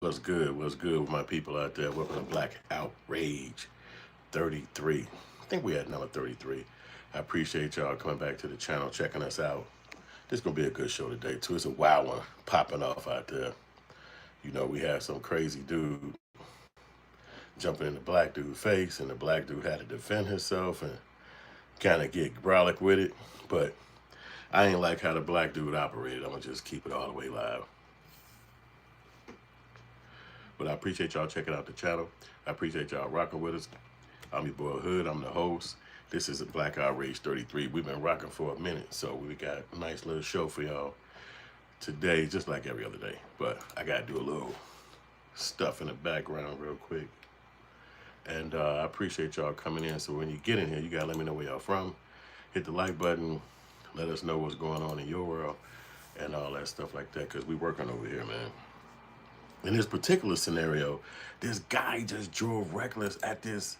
What's good? What's good with my people out there? Welcome to Black Outrage 33. I think we had number 33. I appreciate y'all coming back to the channel, checking us out. This gonna be a good show today too. It's a wild one popping off out there. You know, we had some crazy dude jumping in the black dude's face, and the black dude had to defend himself and kind of get brolic with it. But I ain't like how the black dude operated. I'm gonna just keep it all the way live. But I appreciate y'all checking out the channel. I appreciate y'all rocking with us. I'm your boy Hood. I'm the host. This is a Black Outrage 33. We've been rocking for a minute, so we got a nice little show for y'all today, just like every other day. But I got to do a little stuff in the background real quick. And I appreciate y'all coming in. So when you get in here, you got to let me know where y'all from. Hit the like button. Let us know what's going on in your world and all that stuff like that, because we working over here, man. In this particular scenario, this guy just drove reckless at this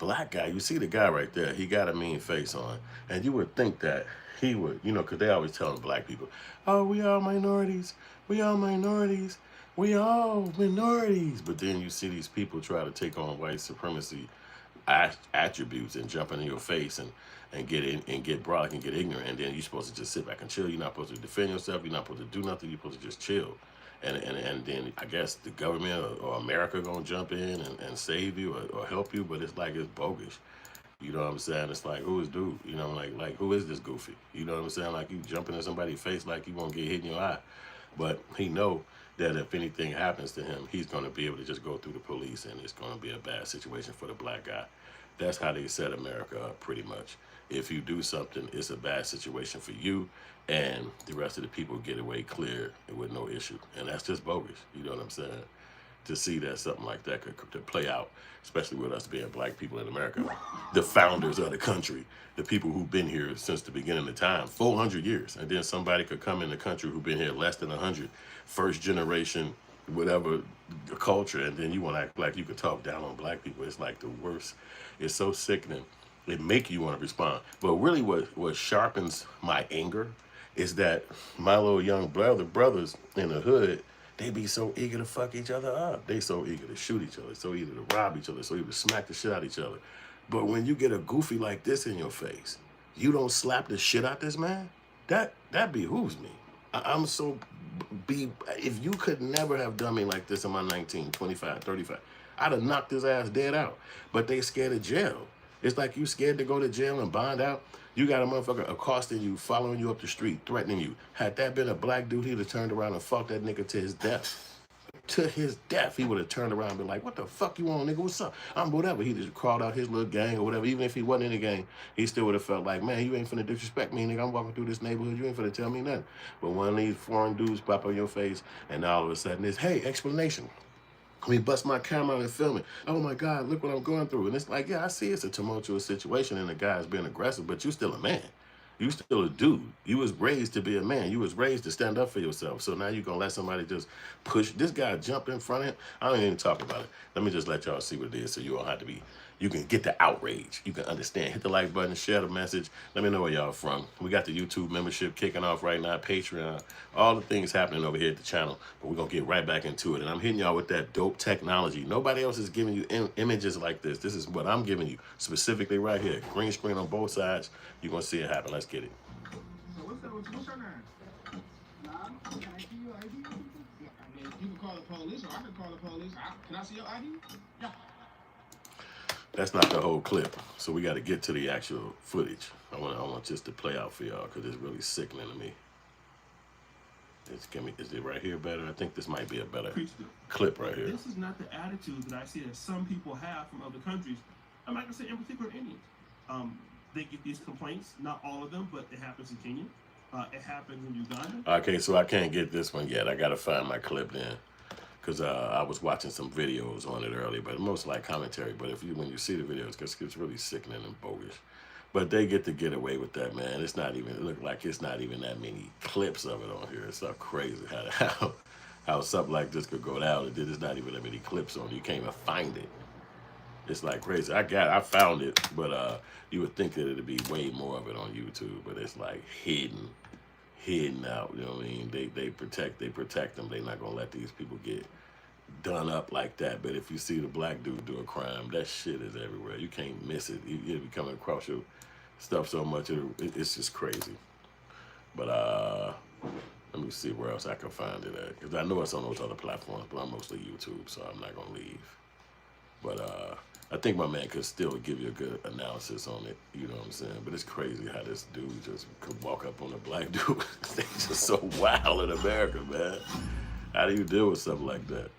black guy. You see the guy right there. He got a mean face on. And you would think that he would, you know, because they always tell black people, oh, we all minorities. We all minorities. We all minorities. But then you see these people try to take on white supremacy attributes and jump in your face and get in and get brolic and get ignorant. And then you're supposed to just sit back and chill. You're not supposed to defend yourself. You're not supposed to do nothing. You're supposed to just chill. And then I guess the government or America gonna jump in and save you or help you, but it's like it's bogus. You know what I'm saying? It's like, who is dude? You know, like who is this goofy? You know what I'm saying? Like you jumping in somebody's face like you won't get hit in your eye. But he know that if anything happens to him, he's gonna be able to just go through the police and it's gonna be a bad situation for the black guy. That's how they set America up pretty much. If you do something, it's a bad situation for you, and the rest of the people get away clear with no issue. And that's just bogus. You know what I'm saying? To see that something like that could play out, especially with us being black people in America, the founders of the country, the people who've been here since the beginning of time, 400 years, and then somebody could come in the country who've been here less than 100, first generation, whatever culture, and then you want to act like you could talk down on black people. It's like the worst. It's so sickening. It make you want to respond. But really what sharpens my anger is that my little young brothers in the hood, they be so eager to fuck each other up. They so eager to shoot each other, so eager to rob each other, so eager to smack the shit out of each other. But when you get a goofy like this in your face, you don't slap the shit out this man? That behooves me. I'm so if you could never have done me like this in my 19, 25, 35, I'd have knocked his ass dead out. But they scared of jail. It's like you scared to go to jail and bond out. You got a motherfucker accosting you, following you up the street, threatening you. Had that been a black dude, he'd have turned around and fucked that nigga to his death. To his death, he would have turned around and been like, what the fuck you want, nigga? What's up? I'm whatever. He just crawled out his little gang or whatever. Even if he wasn't in the gang, he still would have felt like, man, you ain't finna disrespect me, nigga. I'm walking through this neighborhood. You ain't finna tell me nothing. But one of these foreign dudes pop up in your face, and all of a sudden it's, hey, explanation. Let me bust my camera and film it. Oh my God, look what I'm going through. And it's like, yeah, I see it's a tumultuous situation and the guy's being aggressive, but you still a man. You still a dude. You was raised to be a man. You was raised to stand up for yourself. So now you're going to let somebody just push. This guy jump in front of him. I don't even talk about it. Let me just let y'all see what it is so you don't have to be, you can get the outrage. You can understand. Hit the like button, share the message. Let me know where y'all from. We got the YouTube membership kicking off right now, Patreon, all the things happening over here at the channel. But we're going to get right back into it. And I'm hitting y'all with that dope technology. Nobody else is giving you images like this. This is what I'm giving you specifically right here. Green screen on both sides. You're going to see it happen. Let's get it. So what's your name? Can I see your ID? I mean, you can call the police, or I can call the police. Can I see your ID? Yeah. That's not the whole clip, so we got to get to the actual footage. I want this to play out for y'all because it's really sickening to me. Is it right here better? I think this might be a better clip right here. This is not the attitude that I see that some people have from other countries. I'm not gonna say in particular Indians. They get these complaints, not all of them, but it happens in Kenya. It happens in Uganda. Okay, so I can't get this one yet. I gotta find my clip then. Because I was watching some videos on it earlier, but most like commentary. But when you see the videos, it's really sickening and bogus. But they get away with that, man. It's not even, it look like it's not even that many clips of it on here. It's so crazy how something like this could go down. There's not even that many clips on it. You can't even find it. It's like crazy. I found it, but you would think that it'd be way more of it on YouTube, but it's like hidden out. You know what I mean? They protect them. They're not gonna let these people get done up like that. But if you see the black dude do a crime, that shit is everywhere. You can't miss it. You'll be coming across your stuff so much, it's just crazy. But let me see where else I can find it at, because I know it's on those other platforms, but I'm mostly YouTube, so I'm not gonna leave. But I think my man could still give you a good analysis on it. You know what I'm saying? But it's crazy how this dude just could walk up on a black dude. They just so wild in America, man. How do you deal with something like that?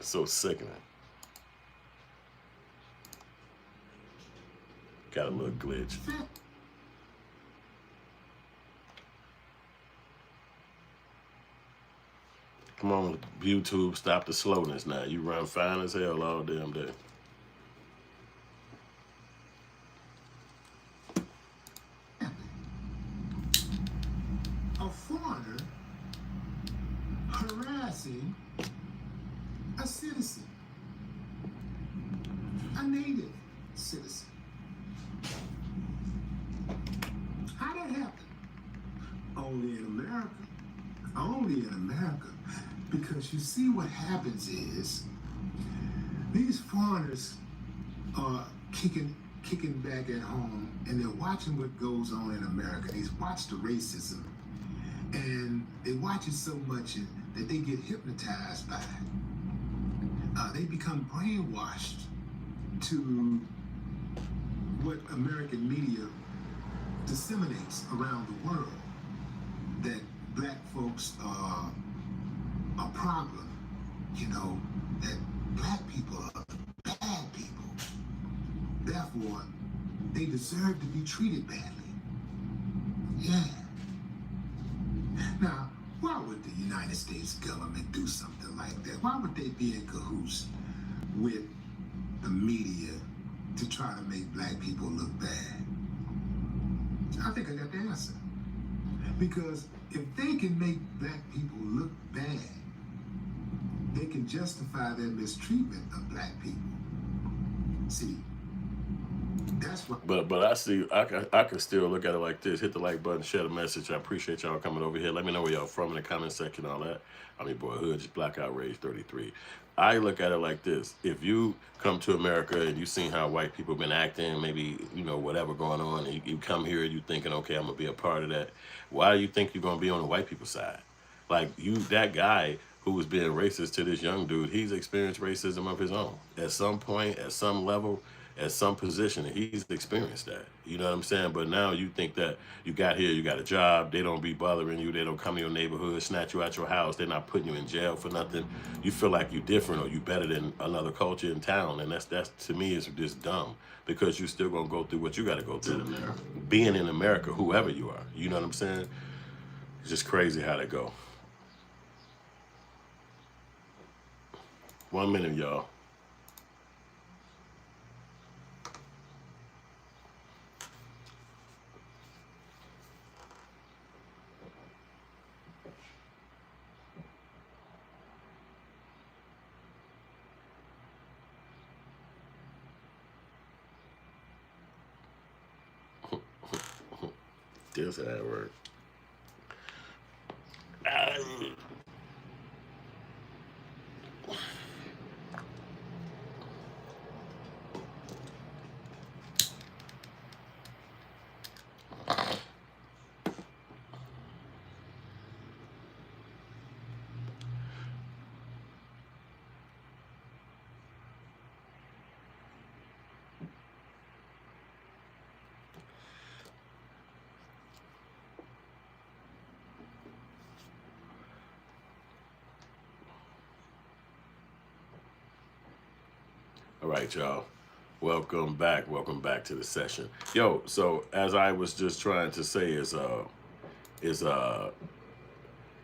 It's so sickening. Got a little glitch. Come on, YouTube, stop the slowness now. You run fine as hell all damn day. A foreigner harassing a citizen, a native citizen. How that happen? Only in America. Only in America. Because you see, what happens is these foreigners are kicking back at home, and they're watching what goes on in America. They watch the racism, and they watch it so much that they get hypnotized by it. They become brainwashed to what American media disseminates around the world, that black folks are a problem, you know, that black people are bad people. Therefore, they deserve to be treated badly. Yeah. Now, why would the United States government do something like that? Why would they be in cahoots with the media to try to make black people look bad? I think I got the answer. Because if they can make black people look bad, they can justify their mistreatment of black people. See, that's what. But I see, I can still look at it like this. Hit the like button, share the message. I appreciate y'all coming over here. Let me know where y'all from in the comment section, all that. I'm your boy Hood, just Black Outrage 33. I look at it like this. If you come to America and you seen how white people been acting, maybe, you know, whatever going on, and you come here and you thinking, okay, I'm gonna be a part of that. Why do you think you're gonna be on the white people's side? Like, that guy who was being racist to this young dude, he's experienced racism of his own. At some point, at some level, at some position, he's experienced that. You know what I'm saying? But now you think that you got here, you got a job, they don't be bothering you, they don't come to your neighborhood, snatch you out your house, they're not putting you in jail for nothing. You feel like you're different or you better than another culture in town, and that's to me is just dumb, because you still gonna go through what you gotta go through. Being in America, whoever you are, you know what I'm saying? It's just crazy how they go. 1 minute, y'all. This how it works. All right, y'all. Welcome back. Welcome back to the session. Yo, so as I was just trying to say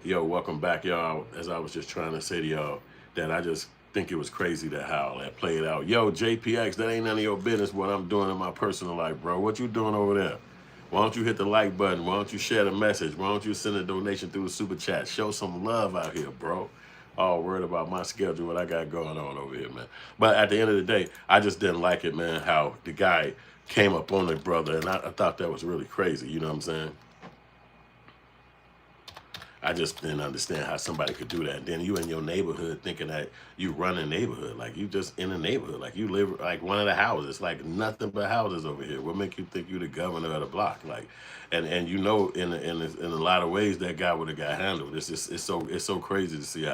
yo, welcome back, y'all. As I was just trying to say to y'all that I just think it was crazy that how that played out. Yo, JPX, that ain't none of your business what I'm doing in my personal life, bro. What you doing over there? Why don't you hit the like button? Why don't you share the message? Why don't you send a donation through the super chat? Show some love out here, bro. All worried about my schedule, what I got going on over here, man. But at the end of the day, I just didn't like it, man, how the guy came up on the brother, and I thought that was really crazy, you know what I'm saying? I just didn't understand how somebody could do that. And then you in your neighborhood thinking that you run a neighborhood, like you just in a neighborhood, like you live like one of the houses, like nothing but houses over here. What make you think you the governor of the block? Like, and you know, in a lot of ways, that guy would have got handled. It's so crazy to see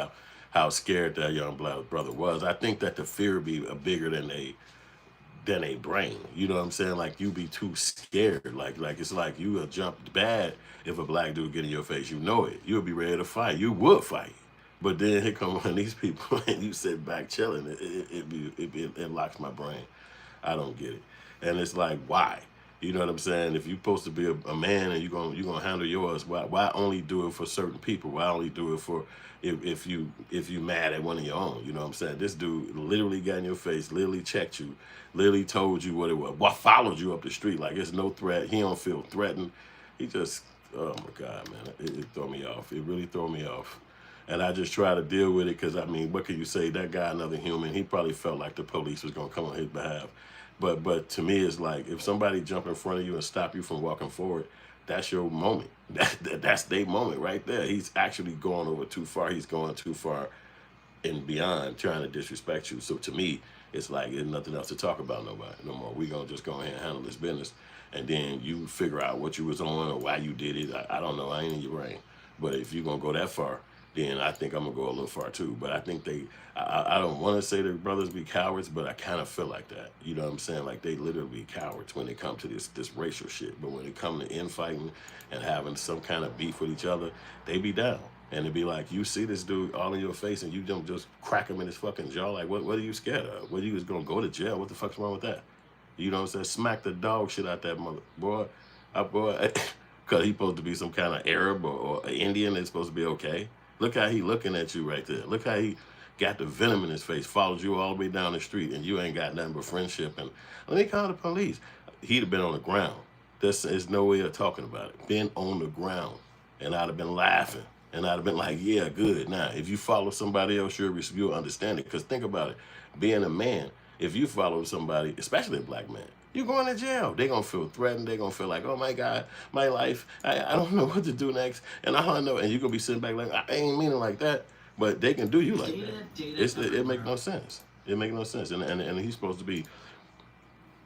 how scared that young black brother was. I think that the fear be bigger than a brain. You know what I'm saying? Like you be too scared. Like it's like you will jump bad if a black dude get in your face. You know it. You'll be ready to fight. You would fight. But then here come one of these people and you sit back chilling. It locks my brain. I don't get it. And it's like, why? You know what I'm saying? If you're supposed to be a man and you're gonna handle yours, why only do it for certain people? Why only do it for if you mad at one of your own? You know what I'm saying? This dude literally got in your face, literally checked you, literally told you what it was. What followed you up the street like it's no threat. He don't feel threatened. He just, oh my God, man, it threw me off. It really threw me off. And I just try to deal with it because, I mean, what can you say? That guy, another human, he probably felt like the police was going to come on his behalf. But to me, it's like if somebody jump in front of you and stop you from walking forward, that's your moment. That's their moment right there. He's actually going over too far. He's going too far and beyond trying to disrespect you. So to me, it's like there's nothing else to talk about no more. We gonna just go ahead and handle this business, and then you figure out what you was on or why you did it. I don't know. I ain't in your brain. But if you're gonna go that far, then I think I'm gonna go a little far too. But I think I don't want to say that brothers be cowards, but I kind of feel like that. You know what I'm saying? Like they literally be cowards when they come to this racial shit. But when it come to infighting and having some kind of beef with each other, they be down. And it'd be like, you see this dude all in your face and you don't just crack him in his fucking jaw. Like, what are you scared of? What, you was gonna go to jail? What the fuck's wrong with that? You know what I'm saying? Smack the dog shit out that mother, boy. Boy, because he's supposed to be some kind of Arab or Indian. It's supposed to be okay. Look how he looking at you right there. Look how he got the venom in his face, followed you all the way down the street, and you ain't got nothing but friendship. And let me call the police. He'd have been on the ground. There's no way of talking about it. Been on the ground, and I'd have been laughing. And I'd have been like, yeah, good. Now, if you follow somebody else, you'll understand it. Because think about it. Being a man, if you follow somebody, especially a black man, you're going to jail. They're going to feel threatened. They're going to feel like, oh, my God, my life, I don't know what to do next. And all I know, and you're going to be sitting back like, I ain't meaning like that. But they can do you like that. It make no sense. It make no sense. And he's supposed to be,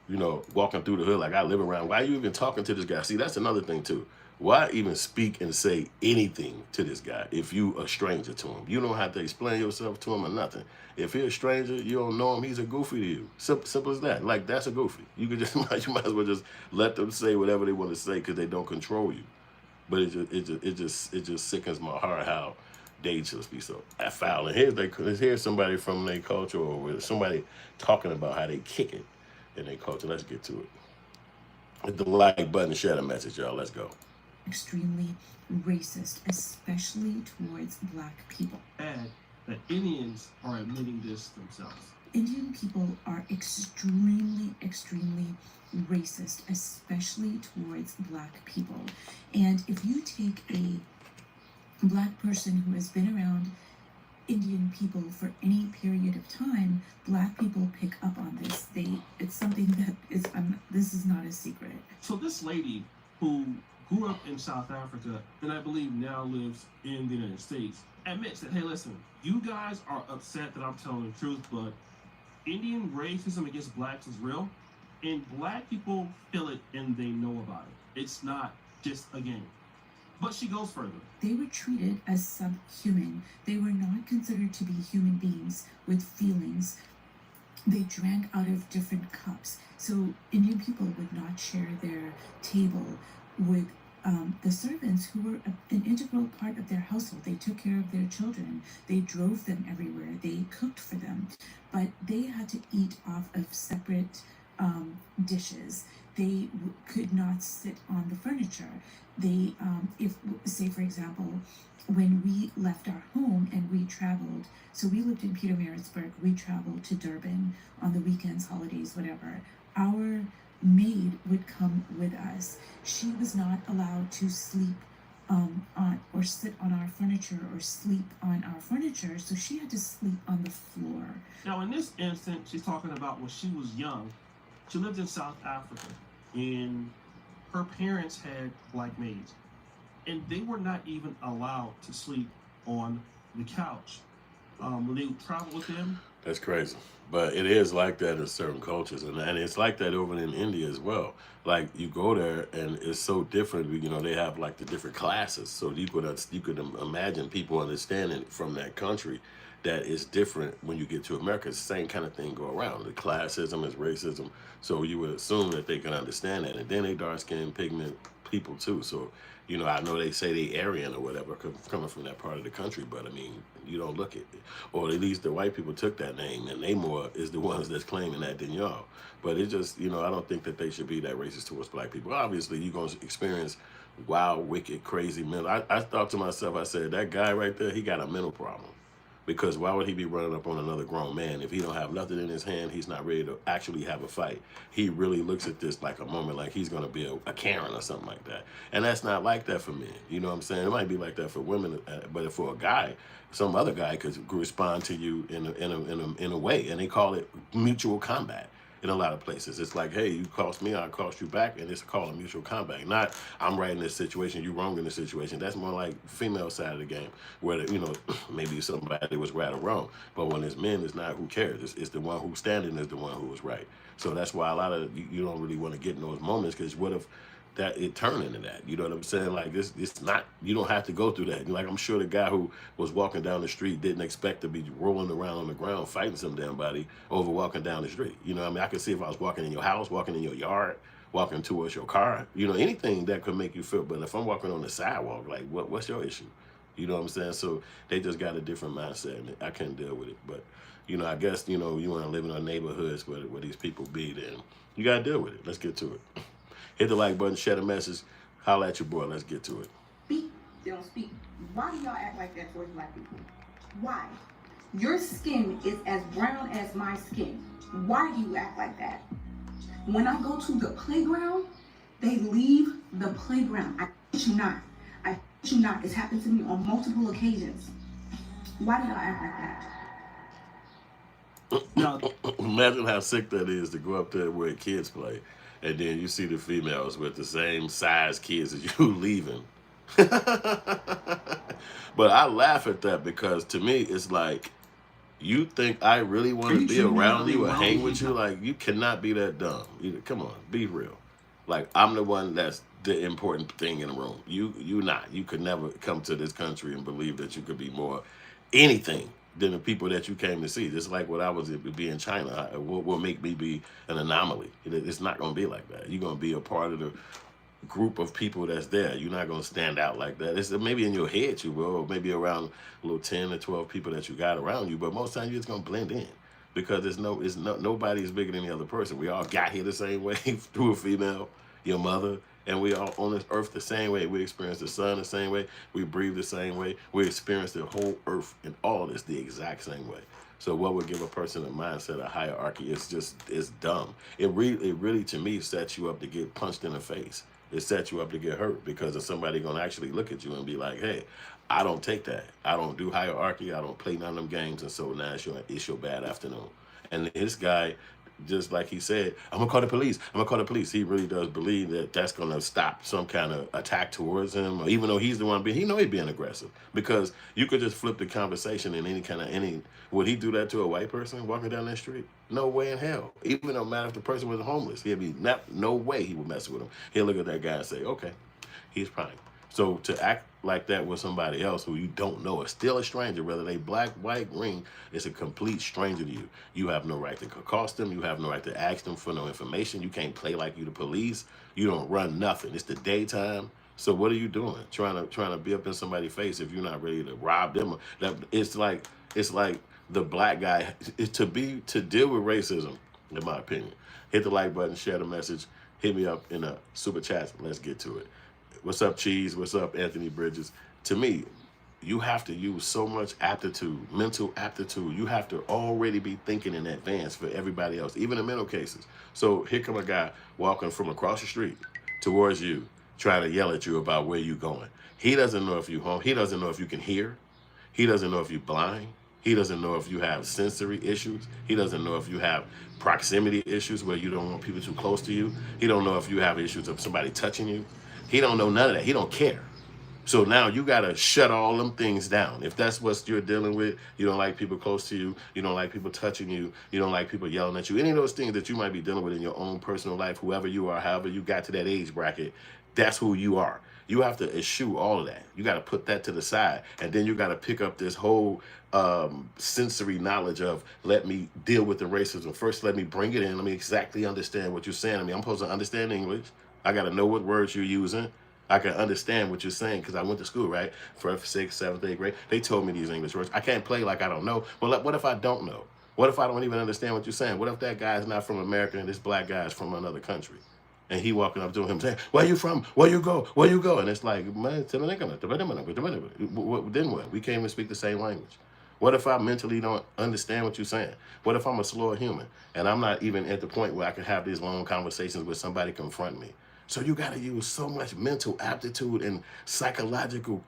you know, walking through the hood like I live around. Why are you even talking to this guy? See, that's another thing, too. Why even speak and say anything to this guy if you a stranger to him? You don't have to explain yourself to him or nothing. If he's a stranger, you don't know him, he's a goofy to you. Simple as that. Like, that's a goofy. You could just, you might as well just let them say whatever they want to say because they don't control you. But it just sickens my heart how they just be so foul. And here's somebody from their culture or somebody talking about how they kick it in their culture. Let's get to it. Hit the like button, share the message, y'all. Let's go. Extremely racist, especially towards black people. Add that Indians are admitting this themselves. Indian people are extremely racist, especially towards black people. And if you take a black person who has been around Indian people for any period of time, black people pick up on this. It's something that is, this is not a secret. So this lady who grew up in South Africa and I believe now lives in the United States admits that, hey, listen, you guys are upset that I'm telling the truth, but Indian racism against blacks is real, and black people feel it and they know about it. It's not just a game. But she goes further. They were treated as subhuman. They were not considered to be human beings with feelings. They drank out of different cups. So Indian people would not share their table with the servants who were an integral part of their household. They took care of their children. They drove them everywhere. They cooked for them. But they had to eat off of separate dishes. They could not sit on the furniture. They, if, say for example, when we left our home and we traveled, so we lived in Pietermaritzburg, we traveled to Durban on the weekends, holidays, whatever. Our maid would come with us. She was not allowed to sleep on or sit on our furniture or sleep on our furniture, so she had to sleep on the floor. Now in this instance, she's talking about when she was young. She lived in South Africa and her parents had black maids. and they were not even allowed to sleep on the couch. When they would travel with them, That's crazy. But it is like that in certain cultures, and it's like that over in India as well. Like you go there, and it's so different. You know, they have like the different classes, so you could imagine people understanding from that country that is different when you get to America. It's the same kind of thing go around. The classism is racism, so you would assume that they can understand that, and then they dark skinned pigment people too. So you know, I know they say they Aryan or whatever coming from that part of the country, but I mean, you don't look at it. Or at least the white people took that name, and they more is the ones that's claiming that than y'all. But it just, you know, I don't think that they should be that racist towards black people. Obviously, you're going to experience wild, wicked, crazy men. I thought to myself, I said, that guy right there, he got a mental problem. Because why would he be running up on another grown man if he don't have nothing in his hand? He's not ready to actually have a fight. He really looks at this like a moment like he's going to be a Karen or something like that. And that's not like that for men. You know what I'm saying? It might be like that for women, but for a guy, some other guy could respond to you in a way, and they call it mutual combat. In a lot of places, it's like, hey, you cost me, I cost you back, and it's called a mutual combat. Not, I'm right in this situation, you wrong in this situation. That's more like female side of the game, where you know maybe somebody was right or wrong. But when it's men, it's not. Who cares? It's the one who's standing is the one who was right. So that's why a lot of you don't really want to get in those moments, because what if that it turned into that? You know what I'm saying? Like this, it's not. You don't have to go through that. Like I'm sure the guy who was walking down the street didn't expect to be rolling around on the ground fighting some damn body over walking down the street. You know what I mean? I could see if I was walking in your house, walking in your yard, walking towards your car. You know, anything that could make you feel. But if I'm walking on the sidewalk, like what's your issue? You know what I'm saying? So they just got a different mindset, and I can't deal with it. But you know, I guess you know you want to live in our neighborhoods where these people be, then you got to deal with it. Let's get to it. Hit the like button, share the message, holla at your boy. Let's get to it. Speak, they don't speak. Why do y'all act like that towards black people? Why? Your skin is as brown as my skin. Why do you act like that? When I go to the playground, they leave the playground. I shit you not. I shit you not. It's happened to me on multiple occasions. Why do y'all act like that? now Imagine how sick that is to go up there where kids play, and then you see the females with the same size kids as you leaving. But I laugh at that because to me it's like, you think I really want to be around you or hang with you? Like, you cannot be that dumb. Come on, be real. Like, I'm the one that's the important thing in the room. You not. You could never come to this country and believe that you could be more anything than the people that you came to see. Just like what I was to be in China. What will make me be an anomaly? It's not going to be like that. You're going to be a part of the group of people that's there. You're not going to stand out like that. It's maybe in your head you will, or maybe around a little 10 or 12 people that you got around you, but most times you're just going to blend in because nobody is bigger than the other person. We all got here the same way through a female, your mother, and we all on this earth the same way. We experience the sun the same way. We breathe the same way. We experience the whole earth and all this the exact same way. So what would give a person a mindset of hierarchy? It's dumb. It really to me sets you up to get punched in the face. It sets you up to get hurt because of somebody gonna actually look at you and be like, hey, I don't take that. I don't do hierarchy. I don't play none of them games. And so now it's your bad afternoon. And this guy, just like he said, I'm gonna call the police. I'm gonna call the police. He really does believe that that's gonna stop some kind of attack towards him, or even though he's the one being, he know he's being aggressive because you could just flip the conversation in would he do that to a white person walking down that street? No way in hell. Even no matter if the person was homeless, he'd be no way he would mess with him. He'll look at that guy and say, okay, he's fine. So to act like that with somebody else who you don't know is still a stranger, whether they black, white, green, it's a complete stranger to you. You have no right to accost them. You have no right to ask them for no information. You can't play like you the police. You don't run nothing. It's the daytime. So what are you doing? Trying to be up in somebody's face if you're not ready to rob them? It's like the black guy to deal with racism, in my opinion. Hit the like button, share the message, hit me up in a super chat. Let's get to it. What's up, Cheese? What's up, Anthony Bridges? To me, you have to use so much aptitude, mental aptitude. You have to already be thinking in advance for everybody else, even in mental cases. So here come a guy walking from across the street towards you, trying to yell at you about where you going. He doesn't know if you're home. He doesn't know if you can hear. He doesn't know if you're blind. He doesn't know if you have sensory issues. He doesn't know if you have proximity issues where you don't want people too close to you. He don't know if you have issues of somebody touching you. He don't know none of that. He don't care. So now you got to shut all them things down. If that's what you're dealing with, you don't like people close to you, you don't like people touching you, you don't like people yelling at you, any of those things that you might be dealing with in your own personal life, whoever you are, however you got to that age bracket, that's who you are. You have to eschew all of that. You got to put that to the side. And then you got to pick up this whole sensory knowledge of, let me deal with the racism. First, let me bring it in. Let me exactly understand what you're saying to me. I'm supposed to understand English. I got to know what words you're using. I can understand what you're saying because I went to school, right? 1st, 6th, 7th, 8th grade. They told me these English words. I can't play like I don't know. Well, what if I don't know? What if I don't even understand what you're saying? What if that guy's not from America and this black guy's from another country? And he walking up to him saying, where you from? Where you go? Where you go? And it's like, man, then what? We can't even speak the same language. What if I mentally don't understand what you're saying? What if I'm a slower human and I'm not even at the point where I can have these long conversations with somebody confront me? So you got to use so much mental aptitude and psychological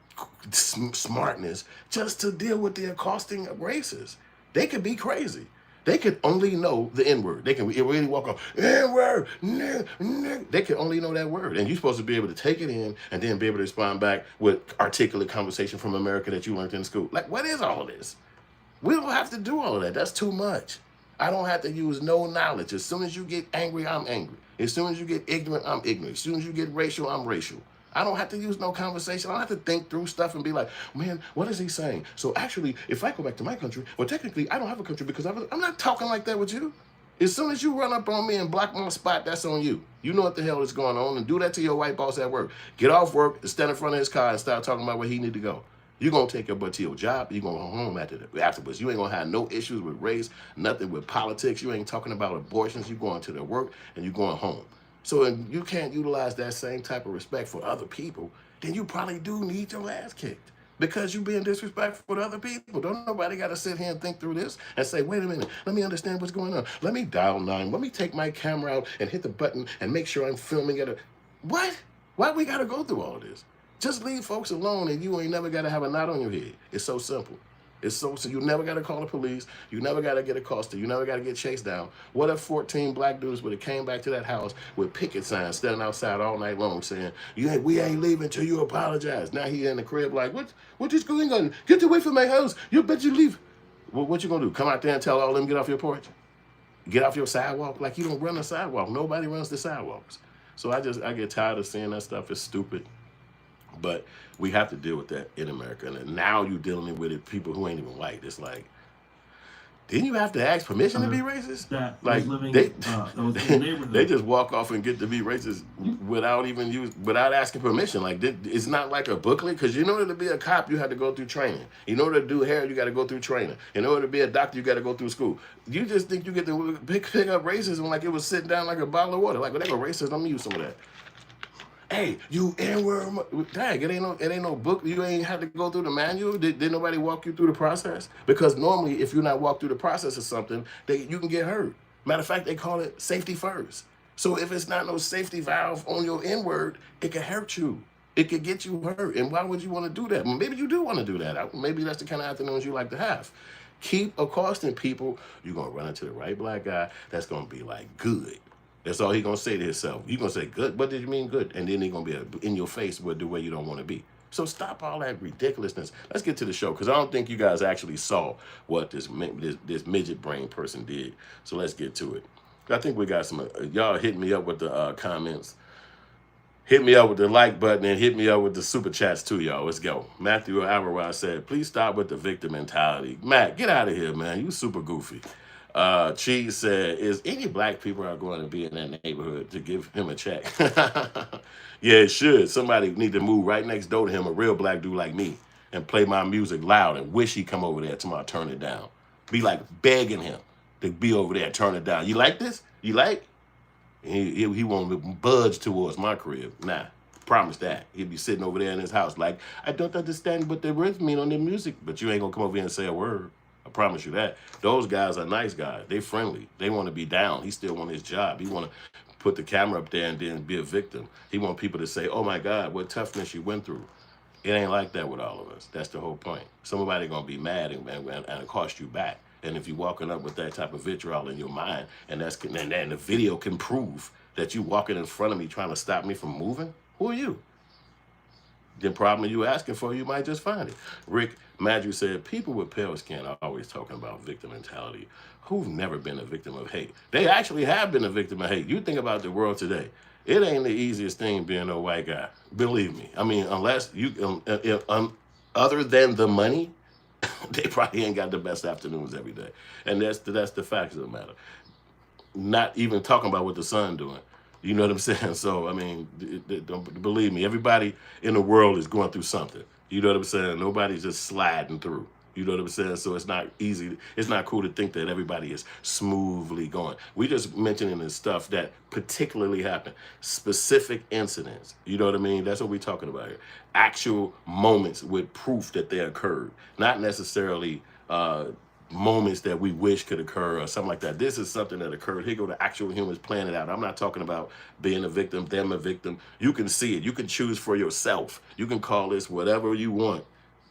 smartness just to deal with the accosting of races. They could be crazy. They could only know the N-word. They can really walk off, N-word, They can only know that word. And you're supposed to be able to take it in and then be able to respond back with articulate conversation from America that you learned in school. Like, what is all of this? We don't have to do all of that. That's too much. I don't have to use no knowledge. As soon as you get angry, I'm angry. As soon as you get ignorant, I'm ignorant. As soon as you get racial, I'm racial. I don't have to use no conversation. I don't have to think through stuff and be like, man, what is he saying? So actually, if I go back to my country, well, technically, I don't have a country because I'm not talking like that with you. As soon as you run up on me and block my spot, that's on you. You know what the hell is going on, and do that to your white boss at work. Get off work and stand in front of his car and start talking about where he need to go. You're going to take your butt to your job. You're going to go home afterwards. You ain't going to have no issues with race, nothing with politics. You ain't talking about abortions. You're going to the work and you're going home. So if you can't utilize that same type of respect for other people, then you probably do need your ass kicked because you're being disrespectful to other people. Don't nobody got to sit here and think through this and say, wait a minute, let me understand what's going on. Let me dial 9. Let me take my camera out and hit the button and make sure I'm filming at a... What? Why we got to go through all of this? Just leave folks alone and you ain't never got to have a knot on your head. It's so simple. It's so you never got to call the police. You never got to get accosted. You never got to get chased down. What if 14 black dudes would have came back to that house with picket signs standing outside all night long saying, we ain't leaving till you apologize. Now he in the crib like, what is going on? Get away from my house. You bet you leave. Well, what you going to do? Come out there and tell all them get off your porch? Get off your sidewalk? Like you don't run the sidewalk. Nobody runs the sidewalks. So I get tired of seeing that stuff. It's stupid. But we have to deal with that in America. And now you're dealing with it, people who ain't even white. It's like, didn't you have to ask permission to be racist? That like was living, they, that was in the neighborhood. They just walk off and get to be racist without asking permission. Like it's not like a booklet, because in order to be a cop, you had to go through training. In order to do hair, you got to go through training. In order to be a doctor, you got to go through school. You just think you get to pick up racism like it was sitting down like a bottle of water. Like, well, they go racist, let me use some of that. Hey, you N-word, dang, it ain't no book. You ain't had to go through the manual. Did nobody walk you through the process? Because normally, if you're not walked through the process of something, you can get hurt. Matter of fact, they call it safety first. So if it's not no safety valve on your N-word, it can hurt you. It could get you hurt. And why would you want to do that? Maybe you do want to do that. Maybe that's the kind of afternoons you like to have. Keep accosting people. You're going to run into the right black guy that's going to be like, good. That's all he gonna say to himself. You gonna say, good? What did you mean good? And then he gonna be in your face with the way you don't want to be. So stop all that ridiculousness. Let's get to the show, because I don't think you guys actually saw what this midget brain person did. So let's get to it. I think we got some, y'all hit me up with the comments. Hit me up with the like button and hit me up with the super chats too, y'all. Let's go. Matthew Alvarez said, please stop with the victim mentality. Matt, get out of here, man. You super goofy. Cheese said, is any black people are going to be in that neighborhood to give him a check? Yeah, it should. Somebody need to move right next door to him, a real black dude like me, and play my music loud and wish he'd come over there tomorrow, turn it down. Be like begging him to be over there, turn it down. You like this? You like? He won't budge towards my crib. Nah, promise that. He'd be sitting over there in his house like, I don't understand what the words mean on the music, but you ain't going to come over here and say a word. I promise you that. Those guys are nice guys. They friendly. They want to be down. He still want his job. He want to put the camera up there and then be a victim. He want people to say, oh my God, what toughness you went through. It ain't like that with all of us. That's the whole point. Somebody going to be mad and cost you back. And if you're walking up with that type of vitriol in your mind, and the video can prove that you walking in front of me trying to stop me from moving, who are you? the problem you asking for, you might just find it. Rick Madju said, people with pale skin are always talking about victim mentality. Who've never been a victim of hate? They actually have been a victim of hate. You think about the world today. It ain't the easiest thing being a white guy. Believe me. I mean, unless you, other than the money, they probably ain't got the best afternoons every day. And that's the facts of the matter. Not even talking about what the sun doing. You know what I'm saying? So, I mean, don't believe me. Everybody in the world is going through something. You know what I'm saying? Nobody's just sliding through. You know what I'm saying? So it's not easy. It's not cool to think that everybody is smoothly going. We just mentioning the stuff that particularly happened. Specific incidents. You know what I mean? That's what we're talking about here. Actual moments with proof that they occurred. Not necessarily moments that we wish could occur or something like that. This is something that occurred. Here go the actual humans playing it out. I'm not talking about being a victim, them a victim. You can see it. You can choose for yourself. You can call this whatever you want.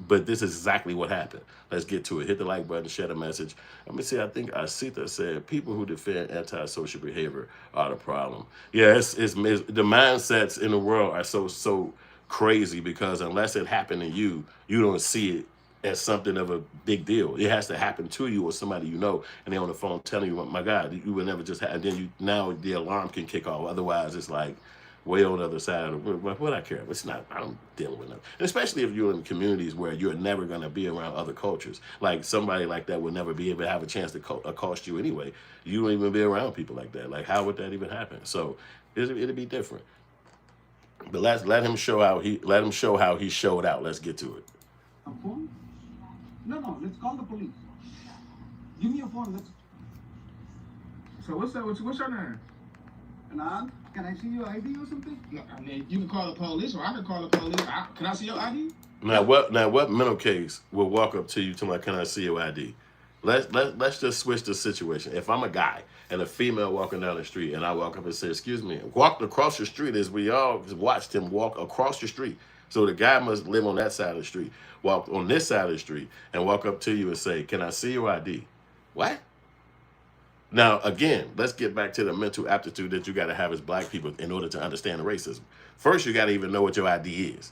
But this is exactly what happened. Let's get to it. Hit the like button, share the message. Let me see. I think Asita said people who defend antisocial behavior are the problem. Yeah, it's the mindsets in the world are so crazy because unless it happened to you, you don't see it as something of a big deal. It has to happen to you or somebody you know, and they're on the phone telling you, my God, you would never just have, and then now the alarm can kick off. Otherwise, it's like, way on the other side of the world. What I care. It's not, I don't deal with them. Especially if you're in communities where you're never going to be around other cultures. Like somebody like that would never be able to have a chance to accost you anyway. You don't even be around people like that. Like how would that even happen? So it'd be different. But let him show how he showed out. Let's get to it. A phone? No, let's call the police. Give me a phone. So what's up? What's your name? Anand, can I see your ID or something? No, I mean, you can call the police, or I can call the police. Can I see your ID? Now what mental case will walk up to you to my, can I see your ID? Let's just switch the situation. If I'm a guy and a female walking down the street and I walk up and say, excuse me, walked across the street as we all watched him walk across the street. So the guy must live on that side of the street, walk on this side of the street and walk up to you and say, can I see your ID? What? Now, again, let's get back to the mental aptitude that you got to have as black people in order to understand the racism. First, you got to even know what your ID is.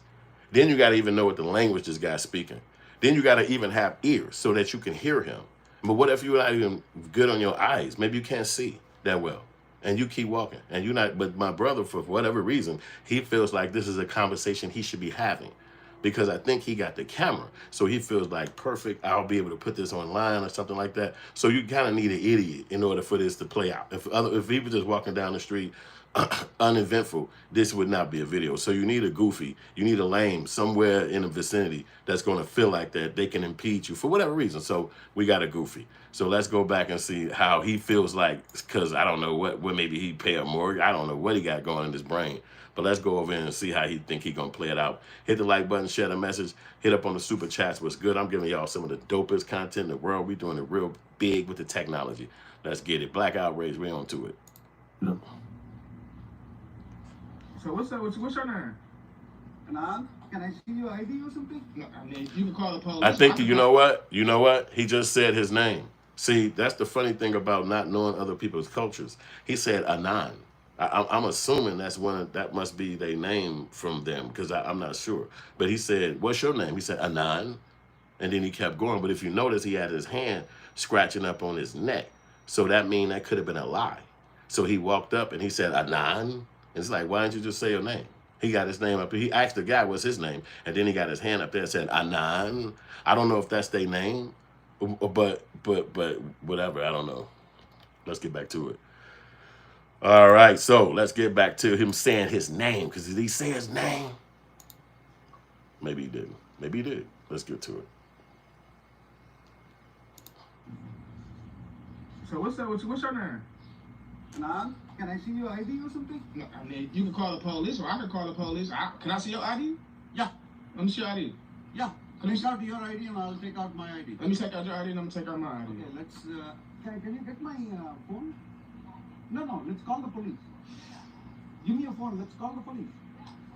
Then you got to even know what the language this guy's speaking. Then you got to even have ears so that you can hear him. But what if you're not even good on your eyes? Maybe you can't see that well. And you keep walking. And you're not, but my brother, for whatever reason, he feels like this is a conversation he should be having. Because I think he got the camera. So he feels like, perfect, I'll be able to put this online or something like that. So you kind of need an idiot in order for this to play out. If he was just walking down the street, uneventful, this would not be a video. So you need a goofy, you need a lame somewhere in the vicinity that's going to feel like that they can impede you for whatever reason. So we got a goofy. So let's go back and see how he feels like, because I don't know what maybe he pay a mortgage. I don't know what he got going in his brain. But let's go over and see how he think he gonna play it out. Hit the like button, share the message, hit up on the super chats. What's good? I'm giving y'all some of the dopest content in the world. We doing it real big with the technology. Let's get it. Black Outrage, we on to it. No. So what's up? What's your name? Anand, can I see your ID or something? No, I mean, you can call the police. I think you know what? You know what? He just said his name. See, that's the funny thing about not knowing other people's cultures. He said Anand. I'm assuming that must be their name from them because I'm not sure. But he said, what's your name? He said, Anand. And then he kept going. But if you notice, he had his hand scratching up on his neck. So that means that could have been a lie. So he walked up and he said, Anand. And it's like, why didn't you just say your name? He got his name up. He asked the guy what's his name. And then he got his hand up there and said, Anand. I don't know if that's their name, but whatever. I don't know. Let's get back to it. All right, so let's get back to him saying his name. Because did he say his name? Maybe he didn't. Maybe he did. Let's get to it. So what's up? What's your name? Anand, can I see your ID or something? No, I mean, you can call the police, or I can call the police. Can I see your ID? Yeah. Let me see your ID. Yeah. Take out your ID and I'll take out my ID. Let me take out your ID and I'm gonna take out my ID. Okay, let's. Can you get my phone? No, let's call the police. Give me a phone. Let's call the police.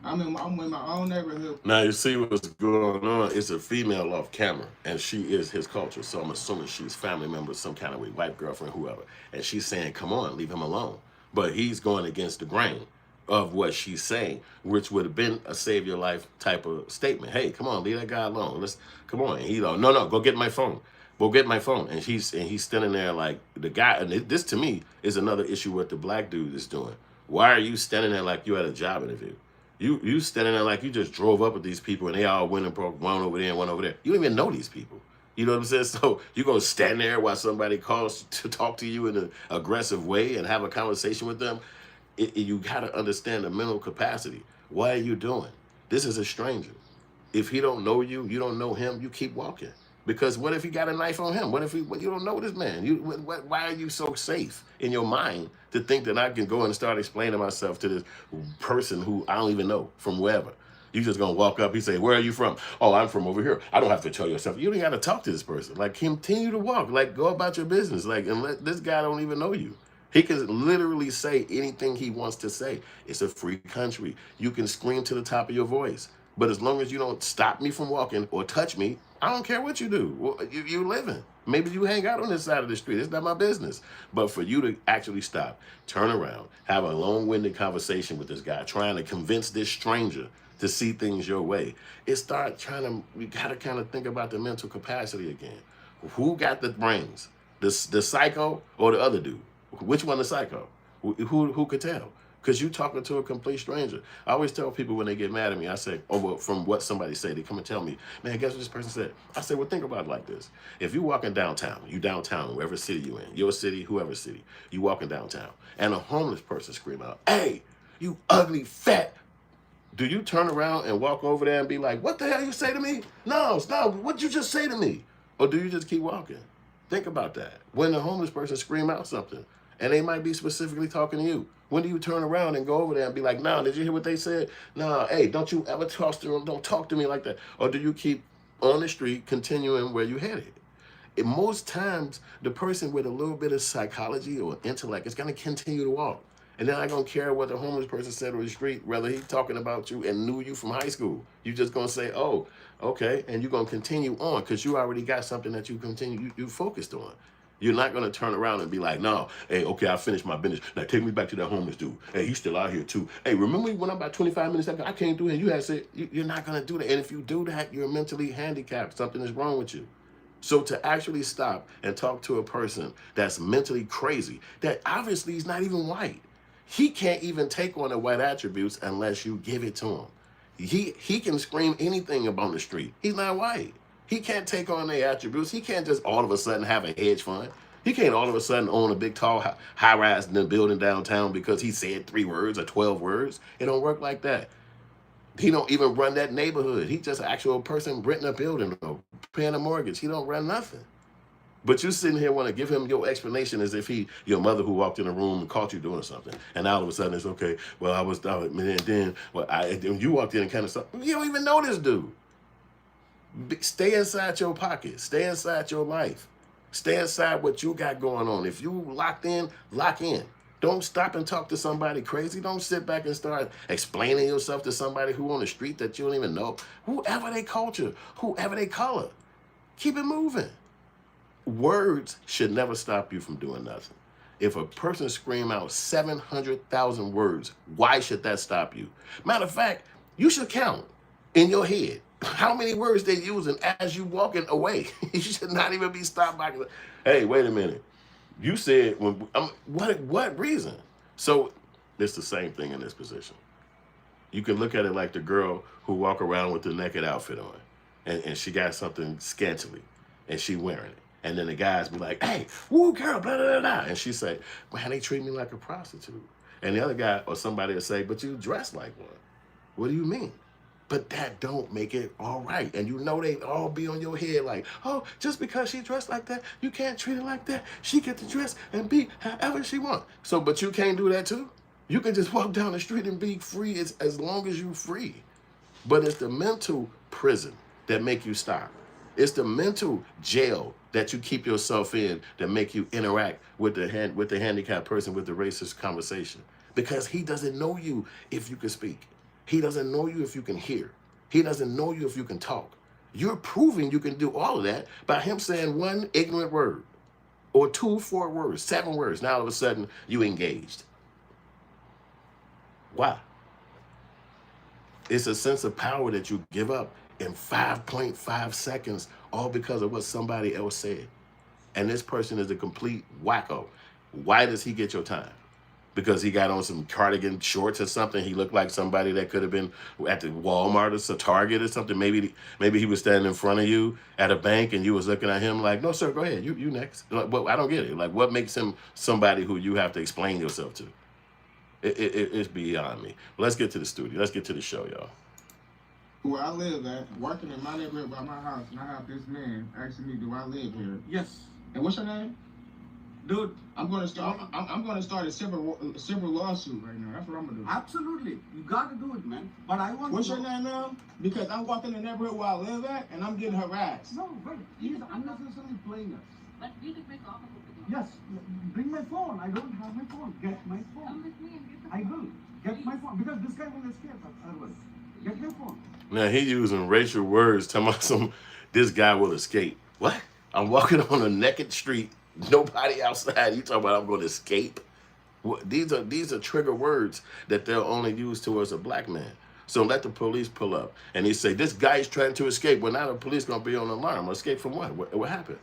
I'm in my own neighborhood. Now you see what's going on. It's a female off camera, and she is his culture. So I'm assuming she's family member, some kind of way, wife, girlfriend, whoever. And she's saying, "Come on, leave him alone." But he's going against the grain. of what she's saying, which would have been a save your life type of statement. Hey, come on, leave that guy alone. Let's come on. And he go, no, go get my phone. Go get my phone. And he's standing there like the guy. And this to me is another issue what the black dude is doing. Why are you standing there like you had a job interview? You standing there like you just drove up with these people and they all went and broke one over there and one over there. You don't even know these people. You know what I'm saying? So you gonna stand there while somebody calls to talk to you in an aggressive way and have a conversation with them? You gotta understand the mental capacity. What are you doing? This is a stranger. If he don't know you, you don't know him, you keep walking. Because what if he got a knife on him? What if you don't know this man? Why are you so safe in your mind to think that I can go and start explaining myself to this person who I don't even know from wherever? You just gonna walk up, he say, where are you from? Oh, I'm from over here. I don't have to tell yourself. You don't gotta talk to this person. Like, continue to walk. Like, go about your business. Like, and let this guy don't even know you. He can literally say anything he wants to say. It's a free country. You can scream to the top of your voice. But as long as you don't stop me from walking or touch me, I don't care what you do. Well, you living. Maybe you hang out on this side of the street. It's not my business. But for you to actually stop, turn around, have a long-winded conversation with this guy, trying to convince this stranger to see things your way, you got to kind of think about the mental capacity again. Who got the brains? The psycho or the other dude? Which one the psycho? Who could tell? Because you talking to a complete stranger. I always tell people when they get mad at me, I say, oh, well, from what somebody say, they come and tell me, man, guess what this person said? I say, well, think about it like this. If you walking downtown, you downtown, wherever city you in, your city, whoever city, you walking downtown, and a homeless person scream out, hey, you ugly fat. Do you turn around and walk over there and be like, what the hell you say to me? No, stop, what'd you just say to me? Or do you just keep walking? Think about that. When the homeless person scream out something, and they might be specifically talking to you, when do you turn around and go over there and be like, no, did you hear what they said? No, hey, don't you ever talk to them, don't talk to me like that. Or do you keep on the street continuing where you headed? And most times, the person with a little bit of psychology or intellect is going to continue to walk. And they're not going to care what the homeless person said on the street, whether he's talking about you and knew you from high school. You're just going to say, oh, okay, and you're going to continue on because you already got something that you focused on. You're not going to turn around and be like, no, hey, okay, I finished my business. Now take me back to that homeless dude. Hey, he's still out here too. Hey, remember when about 25 minutes ago, I came through here and you had said, you're not going to do that. And if you do that, you're mentally handicapped. Something is wrong with you. So to actually stop and talk to a person that's mentally crazy, that obviously is not even white. He can't even take on the white attributes unless you give it to him. He can scream anything up on the street. He's not white. He can't take on their attributes. He can't just all of a sudden have a hedge fund. He can't all of a sudden own a big, tall, high-rise building downtown because he said 3 words or 12 words. It don't work like that. He don't even run that neighborhood. He just an actual person renting a building or paying a mortgage. He don't run nothing. But you sitting here want to give him your explanation as if he, your mother who walked in the room and caught you doing something. And all of a sudden it's okay. Well, I was, and then you walked in and kind of stuff. You don't even know this dude. Stay inside your pocket. Stay inside your life. Stay inside what you got going on. If you locked in, lock in. Don't stop and talk to somebody crazy. Don't sit back and start explaining yourself to somebody who on the street that you don't even know. Whoever they culture, whoever they color, keep it moving. Words should never stop you from doing nothing. If a person scream out 700,000 words, why should that stop you? Matter of fact, you should count in your head how many words they're using as you walking away. You should not even be stopped by, hey, wait a minute. You said, what reason? So it's the same thing in this position. You can look at it like the girl who walk around with the naked outfit on, and she got something scantily, and she wearing it. And then the guys be like, hey, woo, girl, blah, blah, blah, blah. And she say, man, they treat me like a prostitute. And the other guy or somebody will say, but you dress like one. What do you mean? But that don't make it all right. And you know they all be on your head like, oh, just because she dressed like that, you can't treat her like that. She get to dress and be however she want. So, but you can't do that too? You can just walk down the street and be free as long as you free. But it's the mental prison that make you stop. It's the mental jail that you keep yourself in that make you interact with the handicapped person with the racist conversation. Because he doesn't know you if you can speak. He doesn't know you if you can hear. He doesn't know you if you can talk. You're proving you can do all of that by him saying one ignorant word or 2, 4 words, 7 words. Now all of a sudden you engaged. Why? It's a sense of power that you give up in 5.5 seconds, all because of what somebody else said. And this person is a complete wacko. Why does he get your time? Because he got on some cardigan shorts or something. He looked like somebody that could have been at the Walmart or Target or something. Maybe he was standing in front of you at a bank and you was looking at him like, no, sir, go ahead. You next. Like, well, I don't get it. Like, what makes him somebody who you have to explain yourself to? It's beyond me. Let's get to the studio. Let's get to the show, y'all. Where I live at, working in my neighborhood by my house, and I have this man asking me, do I live here? Yes. And what's your name? Dude, I'm gonna start a civil lawsuit right now. That's what I'm gonna do. absolutely. You got to do it, man. But I want What's to your name now? Because I'm walking the neighborhood where I live at, and I'm getting harassed. No, but he's unnecessarily playing us. But we could make offer for Yes, bring my phone. I don't have my phone. Get my Come phone. with me and get the I will. Get my phone. Because this guy will escape otherwise. Get your phone. Now he using racial words, telling me this guy will escape. What? I'm walking on a naked street, nobody outside. You talking about I'm going to escape? What? These are trigger words that they'll only use towards a black man. So let the police pull up and he say this guy's trying to escape. Well, now the police gonna be on alarm. Escape from what? What happened?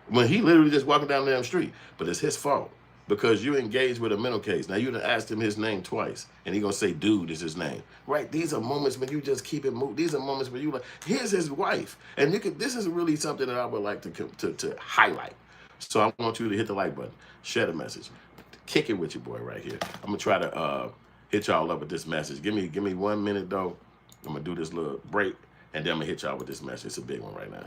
When he literally just walking down the damn street, but it's his fault because you engaged with a mental case. Now you done asked him his name twice, and he gonna say, "Dude, is his name." Right? These are moments when you just keep it moving. These are moments when you like, here's his wife, and you can. This is really something that I would like to highlight. So I want you to hit the like button, share the message, kick it with your boy right here. I'm gonna try to hit y'all up with this message. Give me 1 minute though. I'm gonna do this little break, and then I'm gonna hit y'all with this message. It's a big one right now.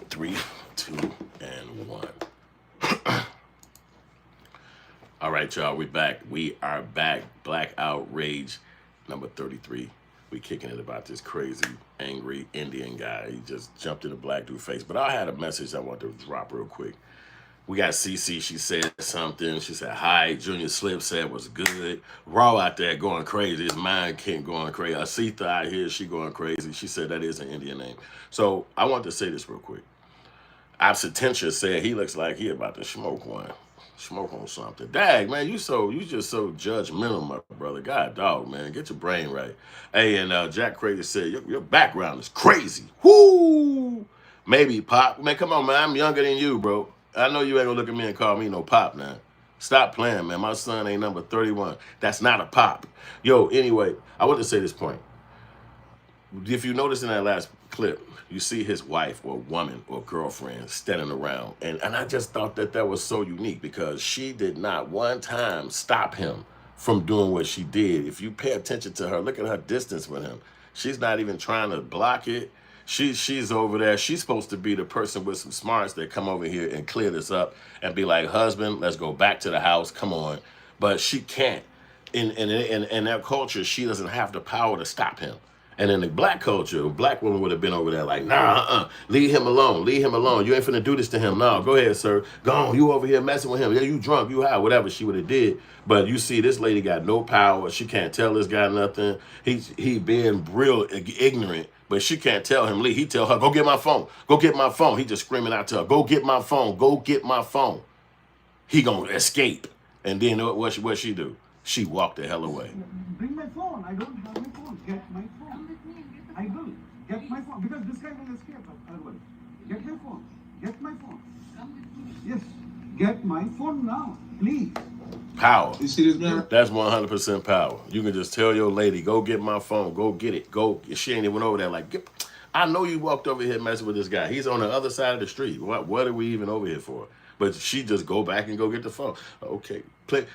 Three, two, and one. All right, y'all, we back. We are back. Black Outrage, number 33. We kicking it about this crazy, angry Indian guy. He just jumped in a black dude's face. But I had a message I want to drop real quick. We got CC. She said something. She said, hi. Junior Slip said was good. Raw out there going crazy. His mind can't going crazy. Asita out here, she going crazy. She said that is an Indian name. So I want to say this real quick. Absentia said he looks like he about to smoke one. Smoke on something. Dag, man, you just so judgmental, my brother. God dog, man. Get your brain right. Hey, and Jack Crazy said, your background is crazy. Whoo! Maybe Pop. Man, come on, man. I'm younger than you, bro. I know you ain't gonna look at me and call me no Pop now. Stop playing, man. My son ain't number 31. That's not a Pop. Yo, anyway, I want to say this point. If you notice in that last clip, you see his wife or woman or girlfriend standing around. And I just thought that was so unique because she did not one time stop him from doing what she did. If you pay attention to her, look at her distance with him. She's not even trying to block it. She's over there. She's supposed to be the person with some smarts that come over here and clear this up and be like, husband, let's go back to the house. Come on. But she can't. In that culture, she doesn't have the power to stop him. And in the black culture, a black woman would have been over there like, nah, leave him alone. Leave him alone. You ain't finna do this to him. No, go ahead, sir. Go on. You over here messing with him. Yeah, you drunk, you high, whatever she would have did. But you see, this lady got no power. She can't tell this guy nothing. He being real ignorant, but she can't tell him leave. He tell her, go get my phone. Go get my phone. He just screaming out to her, go get my phone. Go get my phone. He gonna escape. And then what she do? She walked the hell away. Bring my phone. I don't have my phone. Get my phone. Come with me and get the I will. Get my phone. Because this guy will escape otherwise. Get your phone. Get my phone. Come with me. Yes. Get my phone now. Please. Power. You see this man? That's 100% power. You can just tell your lady, go get my phone. Go get it. Go. She ain't even over there like, I know you walked over here messing with this guy. He's on the other side of the street. What are we even over here for? But she just go back and go get the phone. Okay,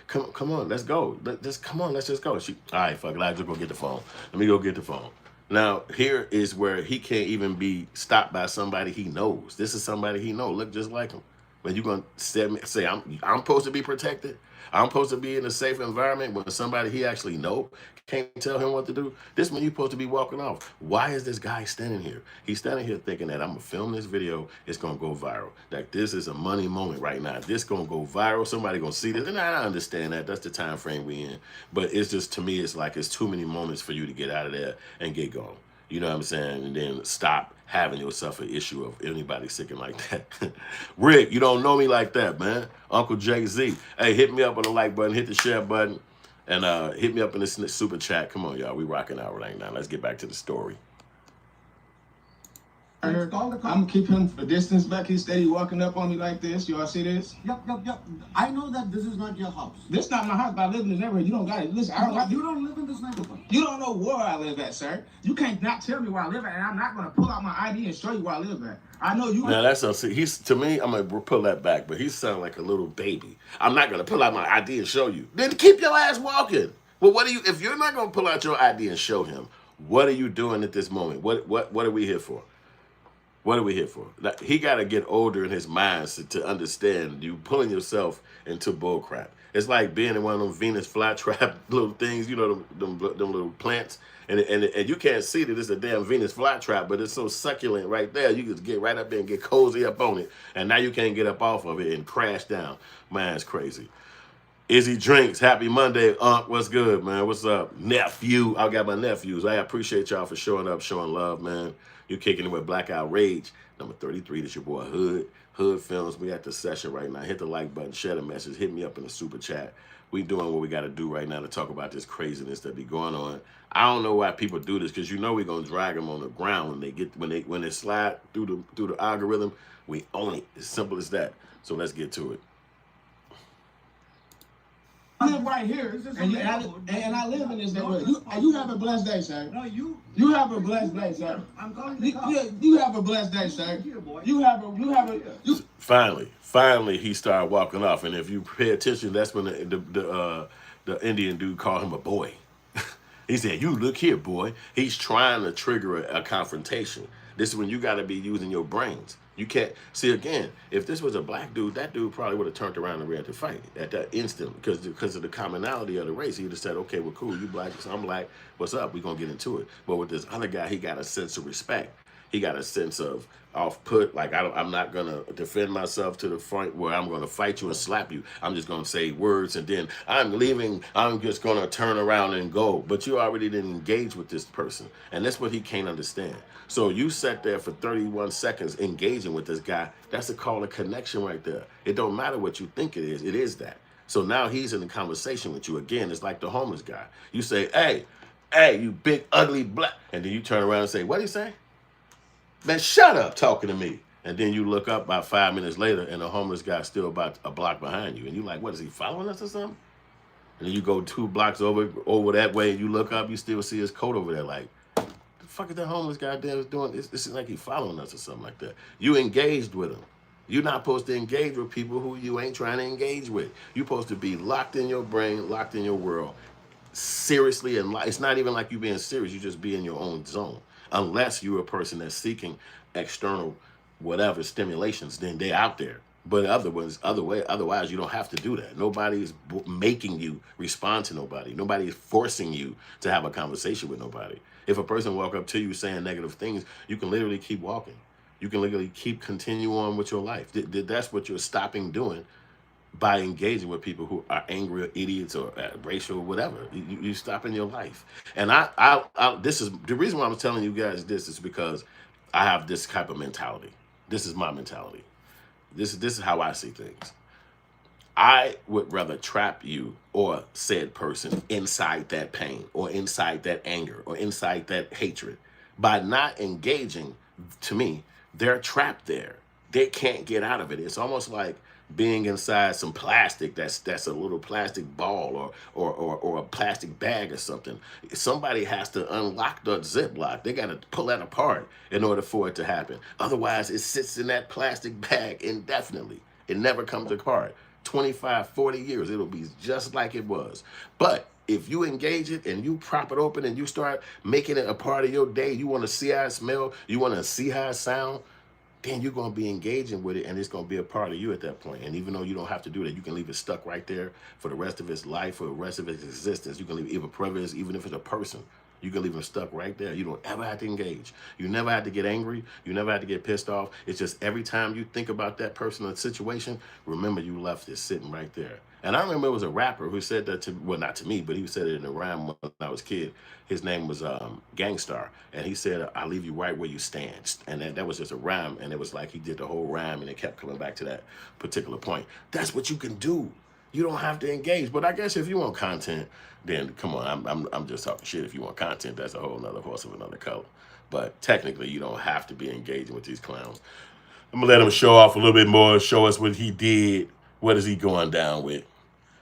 come on, let's go. Come on, let's just go. All right, fuck it, I just go get the phone. Let me go get the phone. Now, here is where he can't even be stopped by somebody he knows. This is somebody he knows, look just like him. But you gonna say I'm supposed to be protected? I'm supposed to be in a safe environment when somebody he actually know can't tell him what to do? This when you're supposed to be walking off. Why is this guy standing here? He's standing here thinking that I'm gonna film this video, it's gonna go viral. Like this is a money moment right now. This gonna go viral, somebody gonna see this. And I understand that, that's the time frame we in. But it's just, to me, it's like it's too many moments for you to get out of there and get going. You know what I'm saying? And then stop having yourself an issue of anybody sicking like that. Rick, you don't know me like that, man. Uncle Jay-Z. Hey, hit me up on the like button, hit the share button, and hit me up in this super chat. Come on, y'all. We rocking out right now. Let's get back to the story. I'm gonna keep him a distance back. He's steady walking up on me like this. Y'all see this? Yup. I know that this is not your house. This not my house, but I live in this neighborhood. You don't got it. Listen, You don't live in this neighborhood. You don't know where I live at, sir. You can't not tell me where I live at, and I'm not gonna pull out my ID and show you where I live at. I know you. Now that's he's, to me, I'm gonna pull that back, but he sounds like a little baby. I'm not gonna pull out my ID and show you. Then keep your ass walking. Well, what are you? If you're not gonna pull out your ID and show him, what are you doing at this moment? What are we here for? What are we here for? He got to get older in his mind to understand you pulling yourself into bull crap. It's like being in one of them Venus flytrap little things, you know, them little plants. And you can't see that it's a damn Venus flytrap, but it's so succulent right there. You just get right up there and get cozy up on it. And now you can't get up off of it and crash down. Man, it's crazy. Izzy Drinks, happy Monday, Unc. What's good, man? What's up? Nephew. I got my nephews. I appreciate y'all for showing up, showing love, man. You kicking it with Black Outrage, number 33. That's your boy HoodFilms. We at the session right now. Hit the like button, share the message, hit me up in the super chat. We doing what we got to do right now to talk about this craziness that be going on. I don't know why people do this, because you know we're gonna drag them on the ground when they slide through the algorithm. We own it. As simple as that. So let's get to it. I live right here, and I live in this neighborhood. You have a blessed day, sir. No, you have a blessed day, sir. I'm calling the cops. You have a blessed day, sir. Finally, he started walking off, and if you pay attention, that's when the Indian dude called him a boy. He said, "You look here, boy." He's trying to trigger a confrontation. This is when you got to be using your brains. You can't see, again, if this was a black dude, that dude probably would have turned around and ran to fight at that instant because of the commonality of the race. He'd have said, okay, well, cool, you black, so I'm black, what's up? We're going to get into it. But with this other guy, he got a sense of respect. He got a sense of off-put, like I'm not going to defend myself to the point where I'm going to fight you and slap you. I'm just going to say words, and then I'm leaving. I'm just going to turn around and go. But you already didn't engage with this person, and that's what he can't understand. So you sat there for 31 seconds engaging with this guy. That's a call of connection right there. It don't matter what you think it is that. So now he's in the conversation with you. Again, it's like the homeless guy. You say, hey, you big, ugly black. And then you turn around and say, what'd he say? Man, shut up talking to me. And then you look up about 5 minutes later, and the homeless guy's still about a block behind you. And you're like, what, is he following us or something? And then you go 2 blocks over that way, and you look up, you still see his coat over there. Like, the fuck is that homeless guy there doing? This is like he's following us or something like that. You engaged with him. You're not supposed to engage with people who you ain't trying to engage with. You're supposed to be locked in your brain, locked in your world. Seriously, and it's not even like you being serious. You just be in your own zone. Unless you're a person that's seeking external whatever stimulations, then they're out there. But otherwise, you don't have to do that. Nobody's making you respond to nobody. Nobody's forcing you to have a conversation with nobody. If a person walk up to you saying negative things, you can literally keep walking. You can literally continue on with your life. That's what you're stopping doing by engaging with people who are angry or idiots or racial or whatever. You stop in your life. And this is the reason why I'm telling you guys this is because I have this type of mentality. This is my mentality. This is how I see things. I would rather trap you or said person inside that pain or inside that anger or inside that hatred. By not engaging, to me, they're trapped there. They can't get out of it. It's almost like being inside some plastic that's a little plastic ball or a plastic bag or something. Somebody has to unlock the Ziploc. They got to pull that apart in order for it to happen. Otherwise, it sits in that plastic bag indefinitely. It never comes apart. 25, 40 years, it'll be just like it was. But if you engage it and you prop it open and you start making it a part of your day, you want to see how it smell, you want to see how it sound, then you're going to be engaging with it and it's going to be a part of you at that point. And even though you don't have to do that, you can leave it stuck right there for the rest of its life, for the rest of its existence. You can leave even prejudice, even if it's a person. You can leave them stuck right there. You don't ever have to engage. You never have to get angry. You never have to get pissed off. It's just every time you think about that person or situation, remember you left it sitting right there. And I remember it was a rapper who said that to, well, not to me, but he said it in a rhyme when I was a kid. His name was Gangstar. And he said, I'll leave you right where you stand. And that was just a rhyme. And it was like he did the whole rhyme and it kept coming back to that particular point. That's what you can do. You don't have to engage. But I guess if you want content, then come on, I'm just talking shit. If you want content, that's a whole nother horse of another color. But technically, you don't have to be engaging with these clowns. I'm gonna let him show off a little bit more, show us what he did. What is he going down with?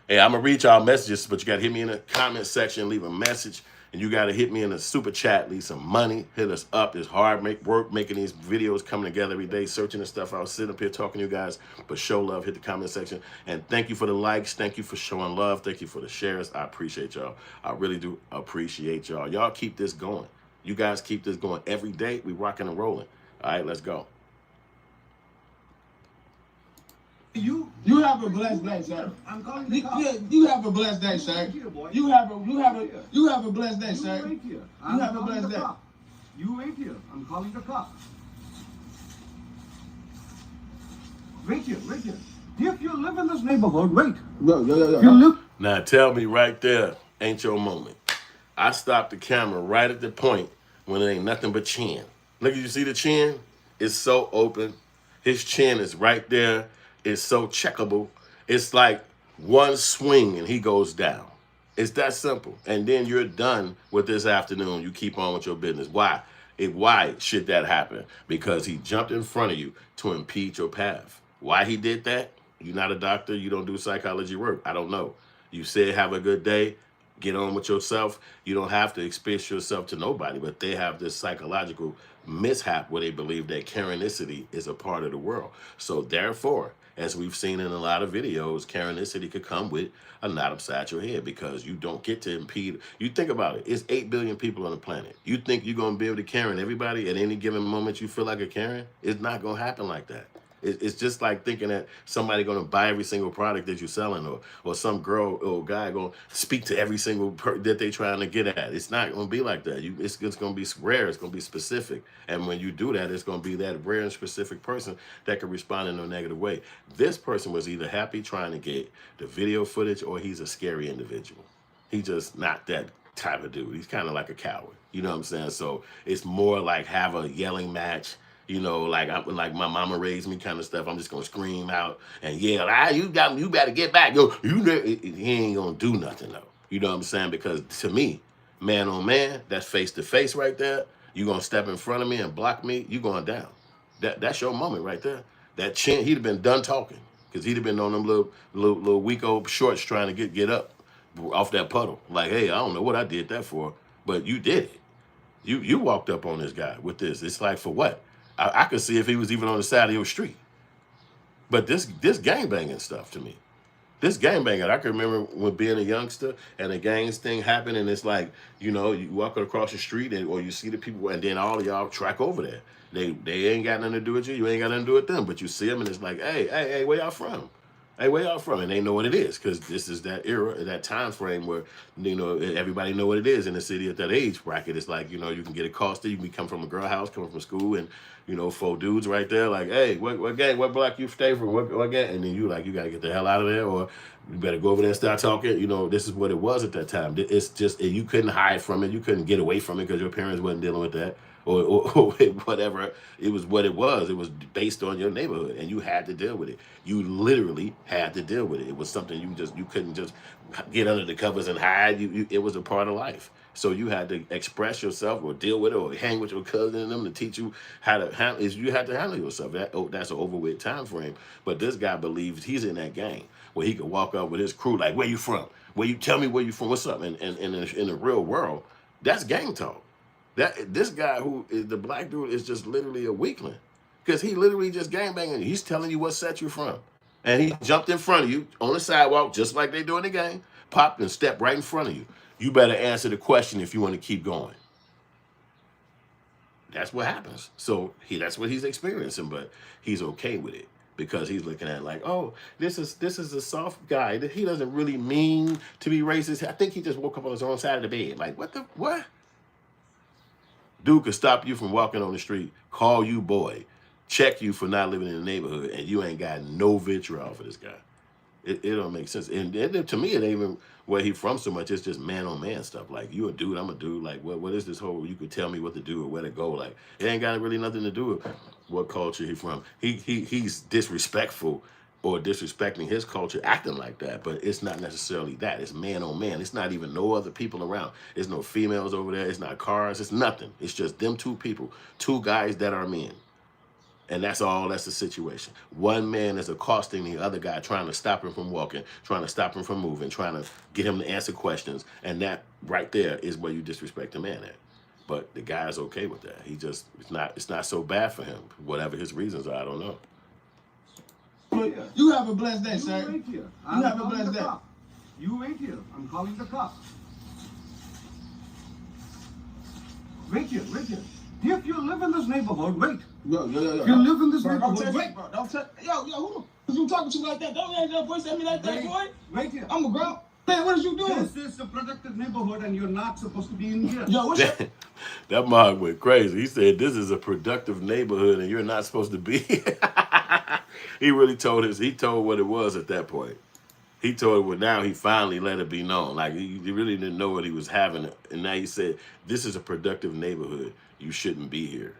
Hey, I'm gonna read y'all messages, but you gotta hit me in the comment section, leave a message, and you gotta hit me in the super chat, leave some money, hit us up. It's hard work making these videos coming together every day, searching and stuff. I was sitting up here talking to you guys, but show love, hit the comment section. And thank you for the likes, thank you for showing love, thank you for the shares. I appreciate y'all. I really do appreciate y'all. Y'all keep this going. You guys keep this going every day. We rocking and rolling. All right, let's go. You have a blessed day, sir. I'm calling the cops. You have a blessed day, sir. Right here, boy. You have a blessed day, You sir. wait here. You I'm have a calling blessed the day. cops. You wait here. I'm calling the cops. Wait here, wait here. If you live in this neighborhood, wait. Yo. You live. Now tell me right there, ain't your moment. I stopped the camera right at the point when it ain't nothing but chin. Look, you see the chin? It's so open. His chin is right there. It's so checkable. It's like one swing and he goes down. It's that simple. And then you're done with this afternoon. You keep on with your business. Why? Why should that happen? Because he jumped in front of you to impede your path. Why he did that? You're not a doctor. You don't do psychology work. I don't know. You said have a good day. Get on with yourself. You don't have to expose yourself to nobody, but they have this psychological mishap where they believe that Karenicity is a part of the world. So therefore, as we've seen in a lot of videos, Karenicity could come with a knot upside your head because you don't get to impede. You think about it. It's 8 billion people on the planet. You think you're going to be able to Karen everybody at any given moment you feel like a Karen? It's not going to happen like that. It's just like thinking that somebody going to buy every single product that you're selling, or some girl or guy going to speak to every single that they trying to get at. It's not going to be like that. It's going to be rare. It's going to be specific. And when you do that, it's going to be that rare and specific person that can respond in a negative way. This person was either happy trying to get the video footage or he's a scary individual. He's just not that type of dude. He's kind of like a coward. You know what I'm saying? So it's more like have a yelling match. You know, like my mama raised me kind of stuff. I'm just gonna scream out and yell, you better get back. He ain't gonna do nothing though. You know what I'm saying? Because to me, man on man, that's face to face right there. You gonna step in front of me and block me, you going down. That's your moment right there. That chin, he'd have been done talking because he'd have been on them little weak old shorts trying to get up off that puddle. Like, hey, I don't know what I did that for, but you did it. You walked up on this guy with this. It's like for what? I could see if he was even on the side of your street. But this gangbanging stuff to me. This gangbanging, I can remember when being a youngster and the gangs thing happened and it's like, you know, you walk across the street or you see the people and then all of y'all track over there. They ain't got nothing to do with you. You ain't got nothing to do with them. But you see them and it's like, hey, where y'all from? Hey, where y'all from? And they know what it is because this is that era, that time frame where, you know, everybody know what it is in the city at that age bracket. It's like, you know, you can get accosted. You can come from a girl house, coming from school, and, you know, 4 dudes right there like, hey, what gang, what block you stay from? What gang? And then you like, you got to get the hell out of there or you better go over there and start talking. You know, this is what it was at that time. It's just, you couldn't hide from it. You couldn't get away from it because your parents wasn't dealing with that. Or whatever, it was what it was. It was based on your neighborhood, and you had to deal with it. You literally had to deal with it. It was something you couldn't just get under the covers and hide. It was a part of life. So you had to express yourself or deal with it or hang with your cousin and them to teach you how to handle. You had to handle yourself. That's an overweight time frame. But this guy believes he's in that gang where he could walk up with his crew like, "Where you from? Where you tell me where you from? What's up?" And in the real world, that's gang talk. This guy who is the black dude is just literally a weakling because he literally just gangbanging you. He's telling you what set you from. And he jumped in front of you on the sidewalk, just like they do in the game, popped and stepped right in front of you. You better answer the question if you want to keep going. That's what happens. So that's what he's experiencing, but he's okay with it because he's looking at it like, oh, this is a soft guy. He doesn't really mean to be racist. I think he just woke up on his own side of the bed. Like, what? Dude could stop you from walking on the street, call you boy, check you for not living in the neighborhood, and you ain't got no vitriol for this guy. It don't make sense. And to me, it ain't even where he from so much. It's just man on man stuff. Like, you a dude, I'm a dude. Like, what is this whole, you could tell me what to do or where to go? Like, it ain't got really nothing to do with what culture he from. He's disrespectful or disrespecting his culture, acting like that. But it's not necessarily that. It's man on man. It's not even no other people around. There's no females over there. It's not cars. It's nothing. It's just them two people, two guys that are men. And that's all, that's the situation. One man is accosting the other guy, trying to stop him from walking, trying to stop him from moving, trying to get him to answer questions. And that right there is where you disrespect the man at. But the guy's okay with that. It's not so bad for him. Whatever his reasons are, I don't know. You have a blessed day, sir. You wait here. You have a blessed day. You wait here. I'm calling the cops. Wait here, wait here. If you live in this neighborhood, wait. Yo. If you live in this Bro, don't neighborhood, touch wait. me, bro. Don't touch. Yo, who you talking to like that? Don't raise your voice at me like that, boy. Wait here. I'm a grown man. What are you doing? This is a productive neighborhood and you're not supposed to be in here. Yo, what's your... That mug went crazy. He said, this is a productive neighborhood and you're not supposed to be. He really told what it was at that point. He told it, well, now he finally let it be known. Like, he really didn't know what he was having. And now he said, this is a productive neighborhood. You shouldn't be here.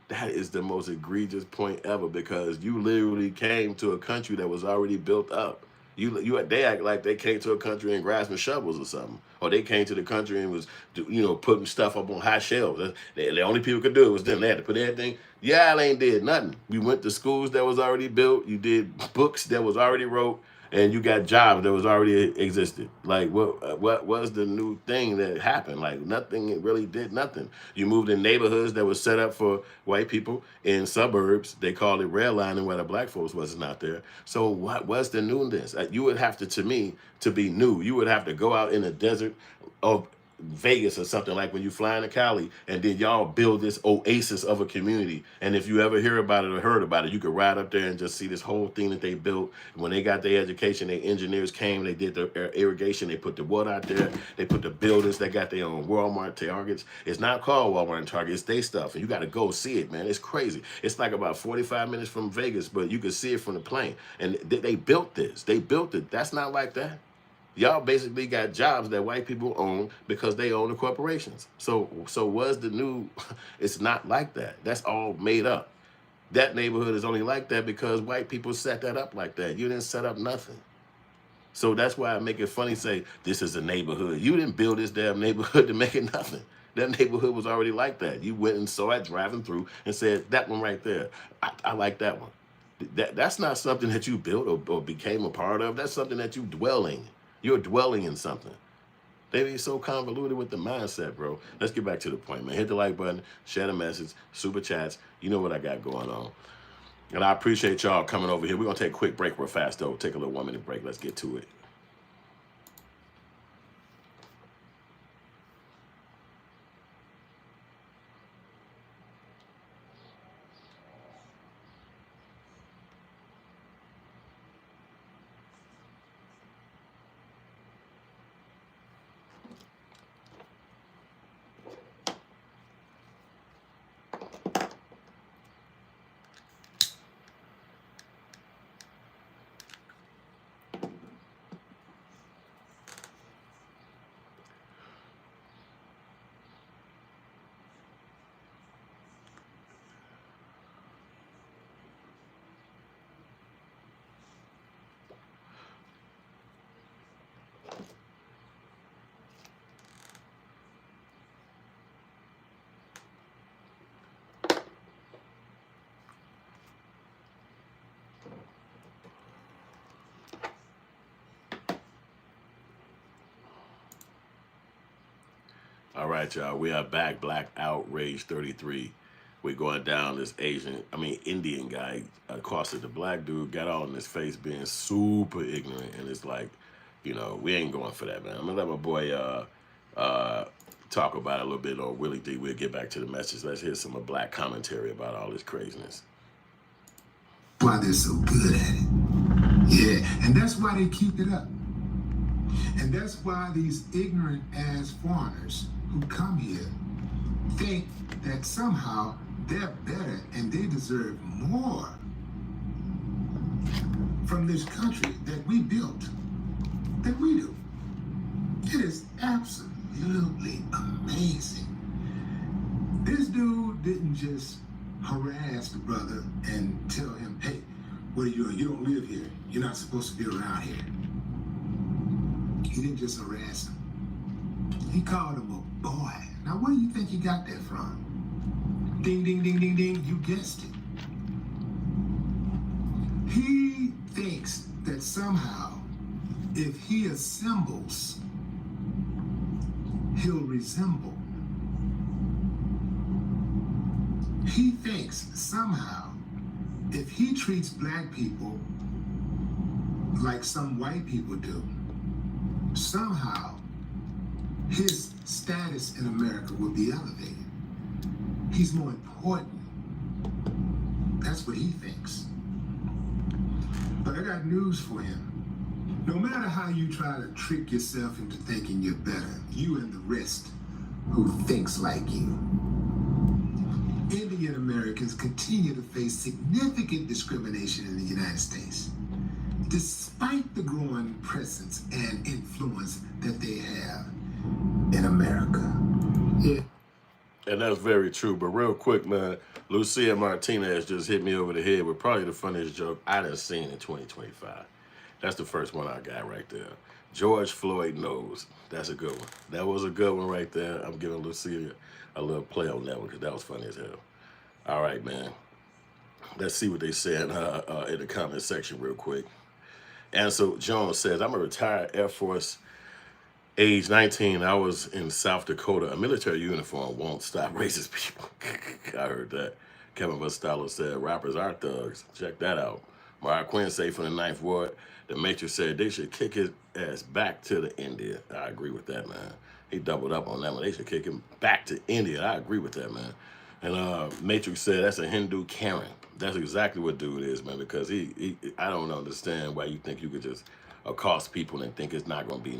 That is the most egregious point ever because you literally came to a country that was already built up. They act like they came to a country and grasping shovels or something. Or they came to the country and was, putting stuff up on high shelves. The only people could do it was them. They had to put everything. Y'all ain't did nothing. We went to schools that was already built. You did books that was already wrote. And you got jobs that was already existed. Like, what was the new thing that happened? Like, nothing, it really did nothing. You moved in neighborhoods that was set up for white people. In suburbs, they called it redlining where the black folks wasn't out there. So what was the newness? You would have to me, to be new, you would have to go out in the desert of Vegas or something, like when you fly into Cali and then y'all build this oasis of a community. And if you ever hear about it or heard about it, you could ride up there and just see this whole thing that they built. When they got their education, their engineers came, they did the irrigation, they put the water out there, they put the buildings, they got their own Walmart, Targets. It's not called Walmart and Target, it's their stuff. And you got to go see it, man. It's crazy. It's like about 45 minutes from Vegas, but you can see it from the plane. And they built this. They built it. That's not like that. Y'all basically got jobs that white people own because they own the corporations. So was the new, it's not like that. That's all made up. That neighborhood is only like that because white people set that up like that. You didn't set up nothing. So that's why I make it funny say, this is a neighborhood. You didn't build this damn neighborhood to make it nothing. That neighborhood was already like that. You went and saw it driving through and said, that one right there, I like that one. That's not something that you built or became a part of. That's something that you dwell in. You're dwelling in something. They be so convoluted with the mindset, bro. Let's get back to the point, man. Hit the like button, share the message, super chats. You know what I got going on. And I appreciate y'all coming over here. We're going to take a quick break real fast, though. Take a little 1 minute break. Let's get to it. All right, y'all. We are back. Black Outrage 33. We're going down this Indian guy accosted the black dude, got all in his face being super ignorant. And it's like, we ain't going for that, man. I'm going to let my boy talk about it a little bit on Willie D. We'll get back to the message. Let's hear some black commentary about all this craziness. Why they're so good at it. Yeah, and that's why they keep it up. And that's why these ignorant ass foreigners who come here think that somehow they're better and they deserve more from this country that we built, that we do. It is absolutely amazing. This dude didn't just harass the brother and tell him, hey, what are you doing? You don't live here. You're not supposed to be around here. He didn't just harass him. He called him a boy. Now, where do you think he got that from? Ding, ding, ding, ding, ding. You guessed it. He thinks that somehow, if he assembles, he'll resemble. He thinks somehow, if he treats black people like some white people do, somehow his status in America will be elevated. He's more important. That's what he thinks. But I got news for him. No matter how you try to trick yourself into thinking you're better, you and the rest who thinks like you, Indian Americans continue to face significant discrimination in the United States, despite the growing presence and influence that they have in America. Yeah. And that's very true. But real quick, man, Lucia Martinez just hit me over the head with probably the funniest joke I done seen in 2025. That's the first one I got right there. George Floyd knows. That's a good one. That was a good one right there. I'm giving Lucia a little play on that one because that was funny as hell. All right, man. Let's see what they said in the comment section real quick. Ansel Jones says, I'm a retired Air Force, age 19. I was in South Dakota. A military uniform won't stop racist people. I heard that. Kevin Bustalo said, rappers are thugs. Check that out. Mariah Quinn said from the Ninth Ward, the Matrix said they should kick his ass back to the India. I agree with that, man. He doubled up on that one. They should kick him back to India. I agree with that, man. And Matrix said that's a Hindu Karen. That's exactly what dude is, man, because I don't understand why you think you could just accost people and think it's not going to be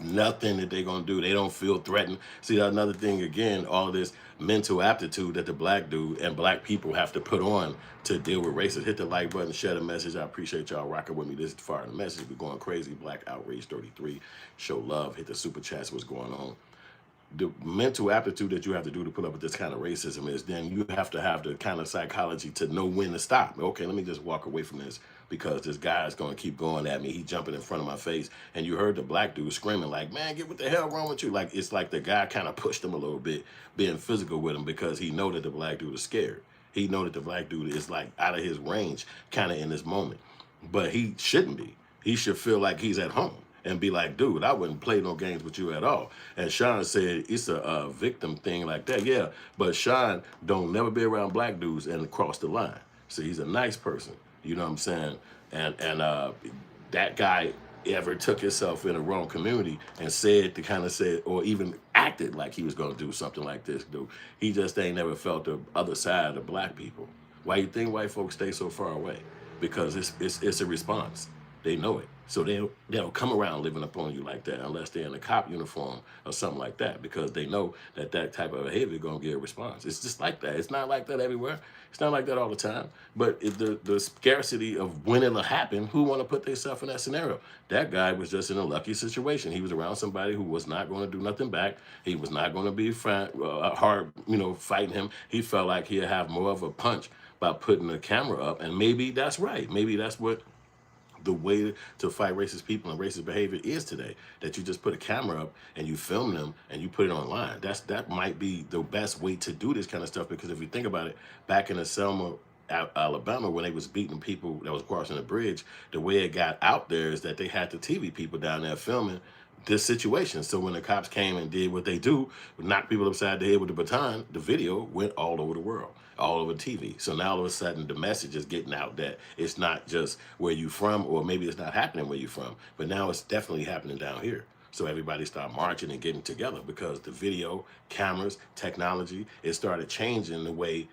nothing that they're going to do. They don't feel threatened. See, that's another thing, again, all of this mental aptitude that the black dude and black people have to put on to deal with racism. Hit the like button, share the message. I appreciate y'all rocking with me this far in the message. We're going crazy. Black Outrage 33. Show love. Hit the super chats. What's going on? The mental aptitude that you have to do to put up with this kind of racism is then you have to have the kind of psychology to know when to stop. Okay, let me just walk away from this because this guy is going to keep going at me. He jumping in front of my face. And you heard the black dude screaming like, man, get what the hell wrong with you? Like, it's like the guy kind of pushed him a little bit, being physical with him because he know that the black dude is scared. He know that the black dude is like out of his range kind of in this moment. But he shouldn't be. He should feel like he's at home and be like, dude, I wouldn't play no games with you at all. And Sean said it's a victim thing like that. Yeah, but Sean don't never be around black dudes and cross the line. So he's a nice person. You know what I'm saying? And that guy ever took himself in a wrong community and said or even acted like he was going to do something like this, dude. He just ain't never felt the other side of black people. Why you think white folks stay so far away? Because it's a response. They know it. So they don't come around living up on you like that unless they're in a cop uniform or something like that, because they know that type of behavior is going to get a response. It's just like that. It's not like that everywhere. It's not like that all the time. But the scarcity of when it'll happen, who want to put themselves in that scenario? That guy was just in a lucky situation. He was around somebody who was not going to do nothing back. He was not going to be hard, fighting him. He felt like he'd have more of a punch by putting the camera up. And maybe that's right. Maybe that's what the way to fight racist people and racist behavior is today, that you just put a camera up and you film them and you put it online. That might be the best way to do this kind of stuff, because if you think about it, back in the Selma, Alabama, when they was beating people that was crossing the bridge, the way it got out there is that they had the TV people down there filming this situation. So when the cops came and did what they do, knocked people upside the head with the baton, the video went all over the world, all over TV. So now all of a sudden the message is getting out that it's not just where you from, or maybe it's not happening where you from, but now it's definitely happening down here. So everybody started marching and getting together because the video, cameras, technology, it started changing the way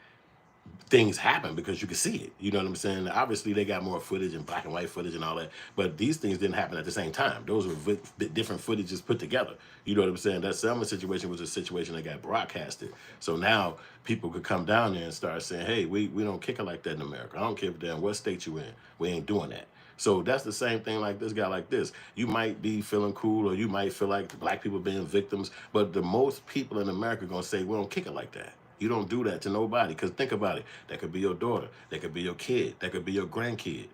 things happen because you can see it. You know what I'm saying? Obviously, they got more footage and black and white footage and all that, but these things didn't happen at the same time. Those were different footages put together. You know what I'm saying? That Selma situation was a situation that got broadcasted. So now people could come down there and start saying, hey, we don't kick it like that in America. I don't care damn what state you in. We ain't doing that. So that's the same thing like this guy like this. You might be feeling cool, or you might feel like black people being victims, but the most people in America are going to say, we don't kick it like that. You don't do that to nobody. Because think about it. That could be your daughter. That could be your kid. That could be your grandkid.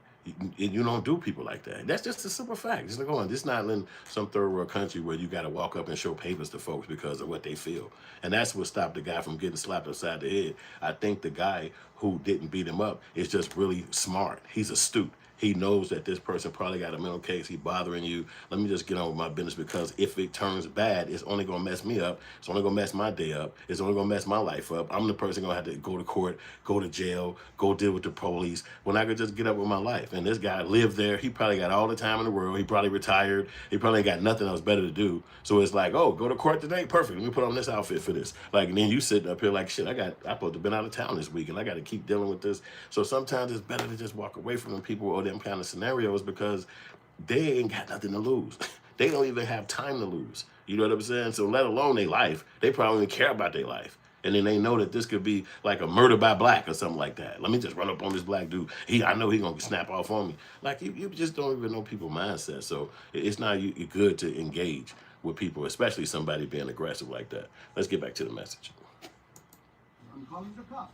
You don't do people like that. That's just a simple fact. It's like, it's not in some third world country where you got to walk up and show papers to folks because of what they feel. And that's what stopped the guy from getting slapped upside the head. I think the guy who didn't beat him up is just really smart. He's astute. He knows that this person probably got a mental case. He bothering you. Let me just get on with my business, because if it turns bad, it's only going to mess me up. It's only going to mess my day up. It's only going to mess my life up. I'm the person going to have to go to court, go to jail, go deal with the police, when I could just get up with my life. And this guy lived there. He probably got all the time in the world. He probably retired. He probably ain't got nothing else better to do. So it's like, oh, go to court today? Perfect. Let me put on this outfit for this. Like, and then you sitting up here like, shit, I supposed to have been out of town this week, and I got to keep dealing with this. So sometimes it's better to just walk away from them people or them kind of scenarios, because they ain't got nothing to lose. They don't even have time to lose. You know what I'm saying? So let alone their life, they probably don't even care about their life. And then they know that this could be like a murder by black or something like that. Let me just run up on this black dude. I know he's gonna snap off on me. Like, you just don't even know people's mindset. So it's not good to engage with people, especially somebody being aggressive like that. Let's get back to the message. I'm calling the cops.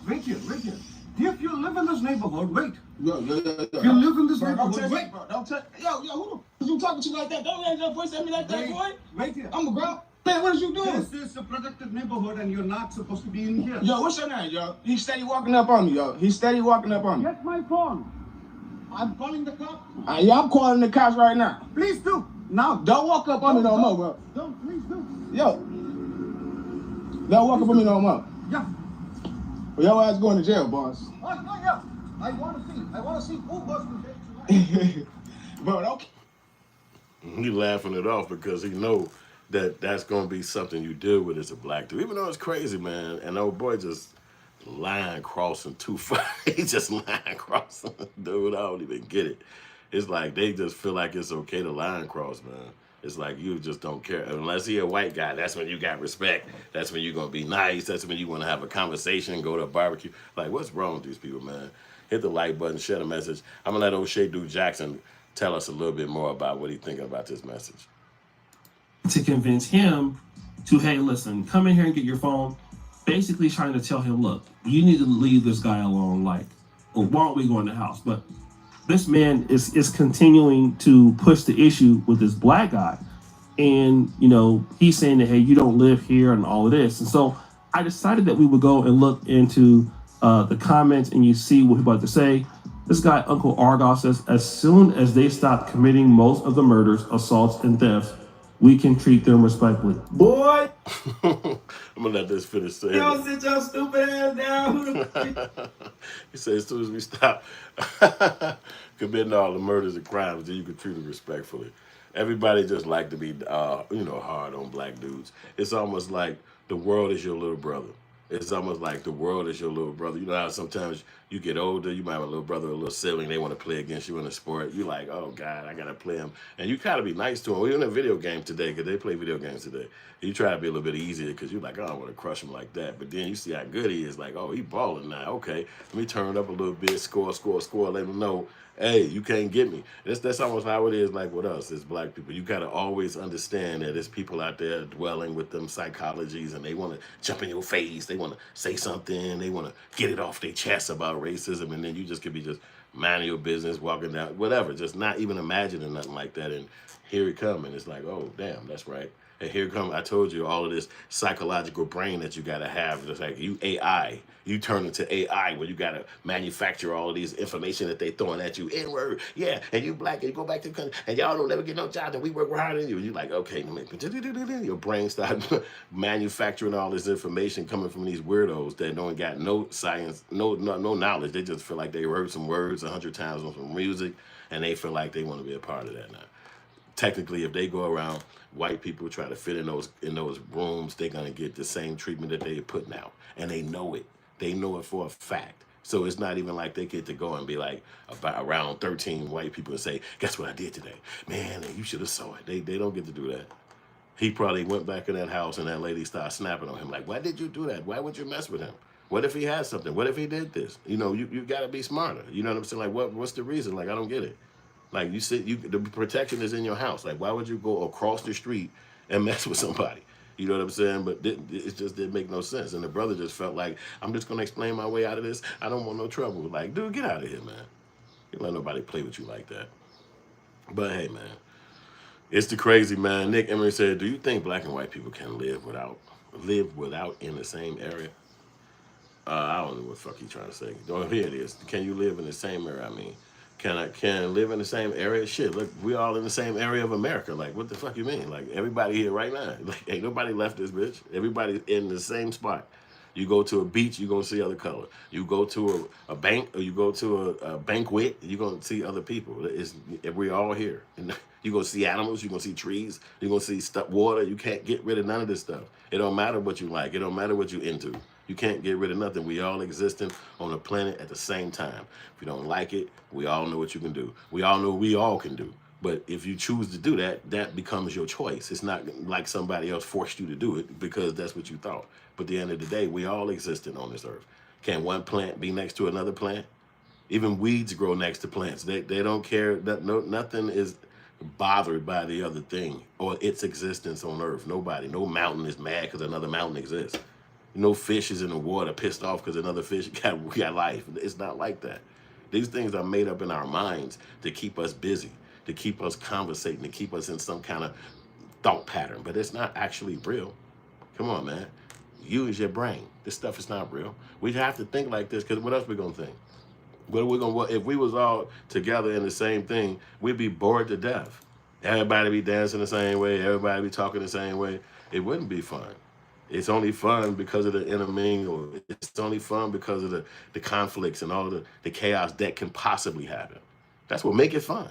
Wait here, wait here. If you live in this neighborhood, wait. Yo. If you live in this Bro, don't neighborhood, touch wait. me, bro. Don't touch. Yo, who the you talking to like that? Don't raise your voice at me like that, boy. Wait here. I'm a ground. Man, what is you doing? This is a protected neighborhood and you're not supposed to be in here. Yo, what's your name, yo? He's steady walking up on me, yo. He's steady walking up on me. Get my phone. I'm calling the cops. Yeah, I'm calling the cops right now. Please do. Now. Don't walk up on me no more, bro. Don't, please do. Yo. Don't walk up on me no more. Yeah. Well, your ass going to jail, boss. Oh, yeah. I want to see who goes to jail tonight. Bro, don't. He laughing it off because he know that that's going to be something you deal with as a black dude. Even though it's crazy, man. And old boy just line crossing too far. He just line crossing. Dude, I don't even get it. It's like they just feel like it's okay to line cross, man. It's like you just don't care. Unless he a white guy, that's when you got respect. That's when you're going to be nice. That's when you want to have a conversation, go to a barbecue. Like, what's wrong with these people, man? Hit the like button, share the message. I'm going to let O'Shea Dude Jackson tell us a little bit more about what he's thinking about this message. To convince him to, hey, listen, come in here and get your phone. Basically trying to tell him, look, you need to leave this guy alone. Like, well, why don't we go in the house? But this man is continuing to push the issue with this black guy. And, he's saying that, hey, you don't live here and all of this. And so I decided that we would go and look into the comments and you see what people have to say. This guy, Uncle Argos, says, as soon as they stop committing most of the murders, assaults, and thefts, we can treat them respectfully. Boy! I'm going to let this finish saying Y'all sit your stupid ass down. He said, as soon as we stop committing all the murders and crimes, then you can treat them respectfully. Everybody just like to be, hard on black dudes. It's almost like the world is your little brother. It's almost like the world is your little brother. You know how sometimes you get older, you might have a little brother or a little sibling, they want to play against you in a sport. You're like, oh, God, I got to play him. And you kind of be nice to him. We're in a video game today because they play video games today. You try to be a little bit easier because you're like, oh, I want to crush him like that. But then you see how good he is. Like, oh, he balling now. Okay, let me turn it up a little bit, score, let him know, hey, you can't get me. That's almost how it is like with us as black people. You got to always understand that there's people out there dwelling with them psychologies and they want to jump in your face. They want to say something. They want to get it off their chest about racism. And then you just could be just minding your business, walking down, whatever, just not even imagining nothing like that. And here it comes. And it's like, oh, damn, that's right. And here come, I told you, all of this psychological brain that you got to have. It's like you AI. You turn into AI where you got to manufacture all of these information that they throwing at you. N-word, yeah, and you black, and you go back to the country, and y'all don't never get no job, and we work harder than you. You're like, okay, your brain start manufacturing all this information coming from these weirdos that don't got no science, no knowledge. They just feel like they heard some words 100 times on some music, and they feel like they want to be a part of that now. Technically, if they go around, white people try to fit in those rooms, they're gonna get the same treatment that they're putting out, and they know it. They know it for a fact. So it's not even like they get to go and be like about around 13 white people and say, "Guess what I did today, man? And you should have saw it." They don't get to do that. He probably went back in that house and that lady started snapping on him like, "Why did you do that? Why would you mess with him? What if he had something? What if he did this?" You know, you gotta be smarter. You know what I'm saying? Like, what's the reason? Like, I don't get it. Like the protection is in your house. Like, why would you go across the street and mess with somebody? You know what I'm saying? But it just didn't make no sense. And the brother just felt like, I'm just going to explain my way out of this. I don't want no trouble. Like, dude, get out of here, man. You don't let nobody play with you like that. But hey, man, it's the crazy, man. Nick Emery said, do you think black and white people can live without in the same area? I don't know what the fuck he's trying to say. Oh, here it is. Can you live in the same area? I mean, can I live in the same area? Shit, look, we all in the same area of America. Like, what the fuck you mean? Like, everybody here right now. Like, ain't nobody left this bitch. Everybody in the same spot. You go to a beach, you're going to see other color. You go to a bank or you go to a banquet, you're going to see other people. We're all here. And you're going to see animals, you're going to see trees, you're going to see stuff, water. You can't get rid of none of this stuff. It don't matter what you like. It don't matter what you're into. You can't get rid of nothing. We all existing on the planet at the same time. If you don't like it, we all know what you can do. We all know we all can do. But if you choose to do that, that becomes your choice. It's not like somebody else forced you to do it because that's what you thought. But at the end of the day, we all existing on this earth. Can one plant be next to another plant? Even weeds grow next to plants. They don't care. Nothing is bothered by the other thing or its existence on earth. Nobody. No mountain is mad because another mountain exists. No fish is in the water pissed off because another fish got life. It's not like that. These things are made up in our minds to keep us busy, to keep us conversating, to keep us in some kind of thought pattern. But it's not actually real. Come on, man. Use your brain. This stuff is not real. We have to think like this because what else we gonna think? If we was all together in the same thing, we'd be bored to death. Everybody be dancing the same way. Everybody be talking the same way. It wouldn't be fun. It's only fun because of the intermingle. It's only fun because of the conflicts and all of the chaos that can possibly happen. That's what make it fun.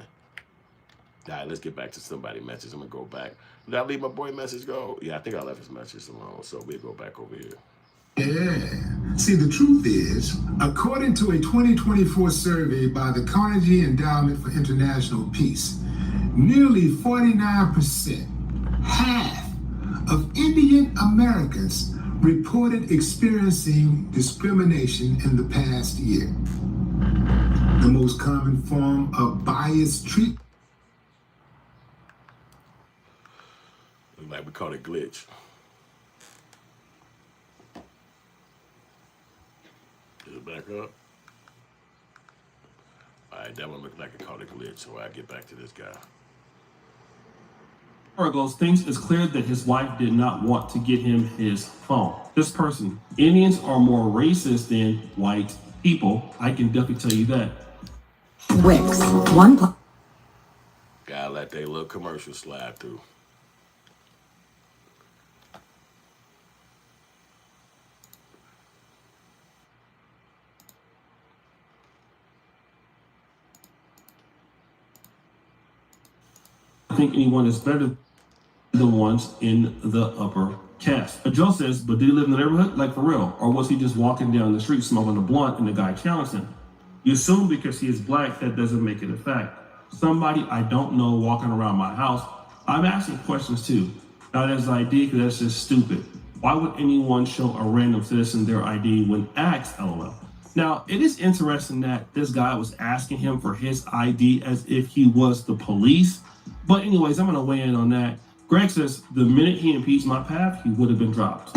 All right, let's get back to somebody's message. I'm going to go back. Did I leave my boy message go? Yeah, I think I left his message alone, so we'll go back over here. Yeah. See, the truth is, according to a 2024 survey by the Carnegie Endowment for International Peace, nearly 49%, half of Indian Americans reported experiencing discrimination in the past year. The most common form of biased treatment. Like we call it glitch. Is it back up? All right, that one looked like it called a glitch, so I get back to this guy. Goes thinks it's clear that his wife did not want to get him his phone. This person, Indians are more racist than white people. I can definitely tell you that. Wix, one. Gotta let that little commercial slide through. I think anyone is better than the ones in the upper caste. Joe says, but did he live in the neighborhood? Like for real? Or was he just walking down the street smoking a blunt and the guy challenged him? You assume because he is black, that doesn't make it a fact. Somebody I don't know walking around my house, I'm asking questions too. Not as ID, because that's just stupid. Why would anyone show a random citizen their ID when asked, LOL? Now, it is interesting that this guy was asking him for his ID as if he was the police. But anyways, I'm going to weigh in on that. Greg says, the minute he impeached my path, he would have been dropped.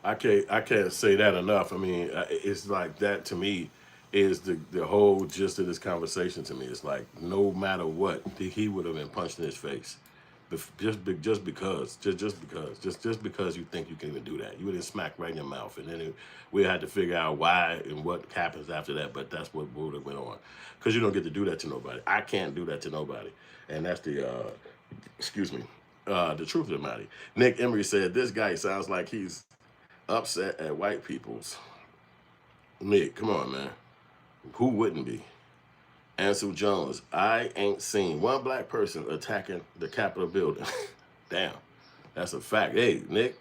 I can't say that enough. I mean, it's like that to me is the whole gist of this conversation to me. It's like no matter what, he would have been punched in his face. Just because you think you can even do that, you would have smacked right in your mouth, and then we had to figure out why and what happens after that. But that's what would have went on, because you don't get to do that to nobody. I can't do that to nobody, and that's the the truth of the matter. Nick Emery said this guy sounds like he's upset at white people's. Nick, come on, man. Who wouldn't be? Ansel Jones, I ain't seen one black person attacking the Capitol building. Damn, that's a fact. Hey, Nick,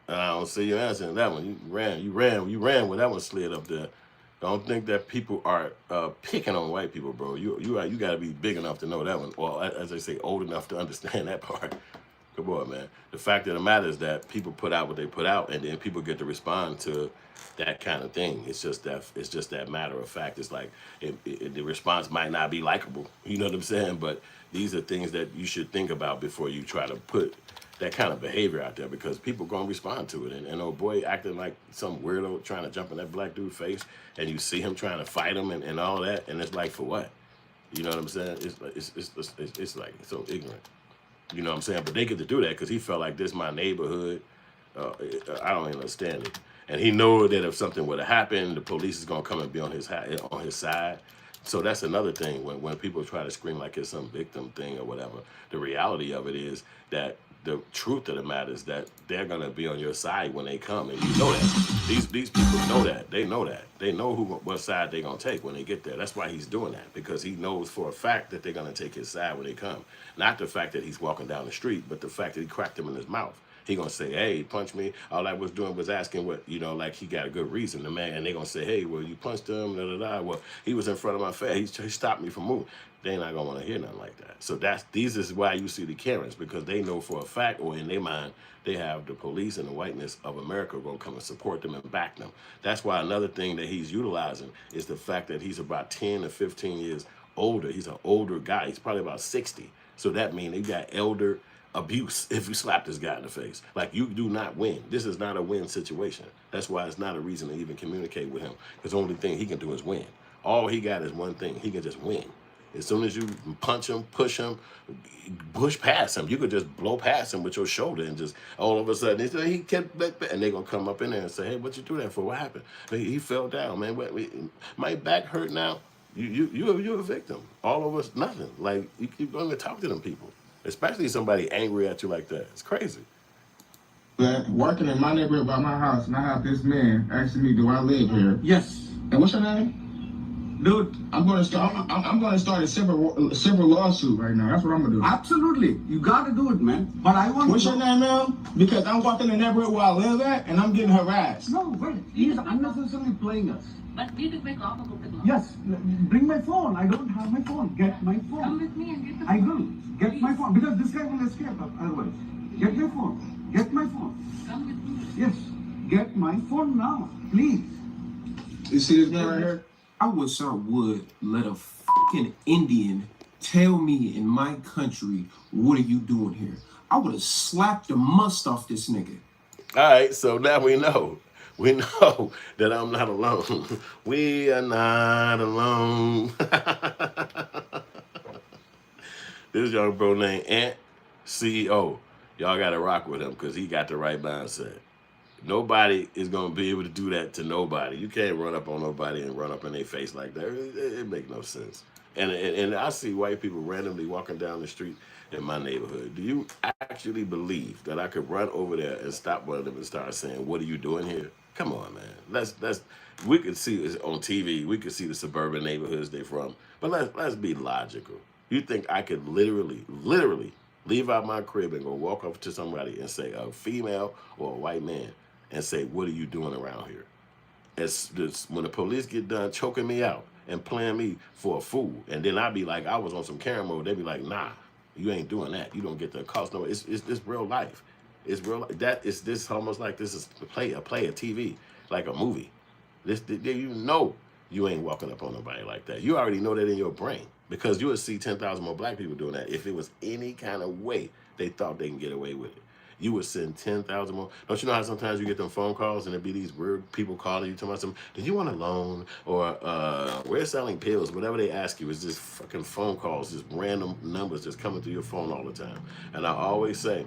I don't see you answering that one. You ran when that one slid up there. Don't think that people are picking on white people, bro. You got to be big enough to know that one. Well, as they say, old enough to understand that part. Come on, man. The fact of the matter is that people put out what they put out, and then people get to respond to that kind of thing. It's just that matter of fact. It's like the response might not be likable. You know what I'm saying? But these are things that you should think about before you try to put that kind of behavior out there, because people gonna respond to it. And old boy acting like some weirdo trying to jump in that black dude's face, and you see him trying to fight him and all that, and it's like, for what? You know what I'm saying? It's like so ignorant. You know what I'm saying? But they get to do that because he felt like this my neighborhood. I don't even understand it. And he knows that if something would have happened, the police is gonna come and be on his side. So that's another thing when people try to scream like it's some victim thing or whatever. The reality of it is that the truth of the matter is that they're gonna be on your side when they come, and you know that. These people know that. They know that. They know what side they're gonna take when they get there. That's why he's doing that, because he knows for a fact that they're gonna take his side when they come. Not the fact that he's walking down the street, but the fact that he cracked him in his mouth. He gonna say, hey, punch me. All I was doing was asking what, like he got a good reason. The man, and they gonna say, hey, well, you punched him, da da da. Well, he was in front of my face. He stopped me from moving. They not gonna wanna hear nothing like that. So these is why you see the Karens, because they know for a fact, or in their mind, they have the police and the whiteness of America gonna come and support them and back them. That's why another thing that he's utilizing is the fact that he's about 10 or 15 years older. He's an older guy. He's probably about 60. So that means he got elder abuse if you slap this guy in the face. Like, you do not win. This is not a win situation. That's why it's not a reason to even communicate with him, because the only thing he can do is win. All he got is one thing. He can just win. As soon as you punch him, push past him, you could just blow past him with your shoulder, and just all of a sudden he kept, and they're gonna come up in there and say, hey, what you do that for? What happened? He fell down, man. My back hurt now. You're a victim. All of us, nothing. Like, you keep going to talk to them people, especially somebody angry at you like that. It's crazy. Working in my neighborhood by my house, and I have this man asking me, do I live here? Yes. And what's your name? Dude, I'm gonna start a civil lawsuit right now. That's what I'm gonna do. absolutely. You gotta do it, man. But I want What's to your name now? Because I'm walking in the neighborhood where I live at, and I'm getting harassed. No, wait. He's unnecessarily playing us. But need to make off a book. Yes, bring my phone. I don't have my phone. Get my phone. Come with me and get the I phone. will. Get my phone. Because this guy will escape otherwise. Get your phone. Get my phone. Come with me. Yes. Get my phone now. Please. You see this man right here? I wish I would let a fucking Indian tell me in my country, what are you doing here? I would have slapped the must off this nigga. All right, so now we know. We know that I'm not alone. We are not alone. This young bro named Ant CEO. Y'all got to rock with him because he got the right mindset. Nobody is going to be able to do that to nobody. You can't run up on nobody and run up in their face like that. It makes no sense. And I see white people randomly walking down the street in my neighborhood. Do you actually believe that I could run over there and stop one of them and start saying, what are you doing here? Come on, man. We could see it on TV. We could see the suburban neighborhoods they're from. But let's be logical. You think I could literally leave out my crib and go walk up to somebody and say, a female or a white man, and say, what are you doing around here? When the police get done choking me out and playing me for a fool, and then I be like, I was on some camera mode, they be like, nah, you ain't doing that. You don't get the cost. No, it's real life. It's real. This almost like this is a TV, like a movie. You know you ain't walking up on nobody like that. You already know that in your brain, because you would see 10,000 more black people doing that if it was any kind of way they thought they can get away with it. you would send 10,000 more. Don't you know how sometimes you get them phone calls and it be these weird people calling you talking about something? Do you want a loan? Or we're selling pills. Whatever they ask you is just fucking phone calls, just random numbers just coming through your phone all the time. And I always say,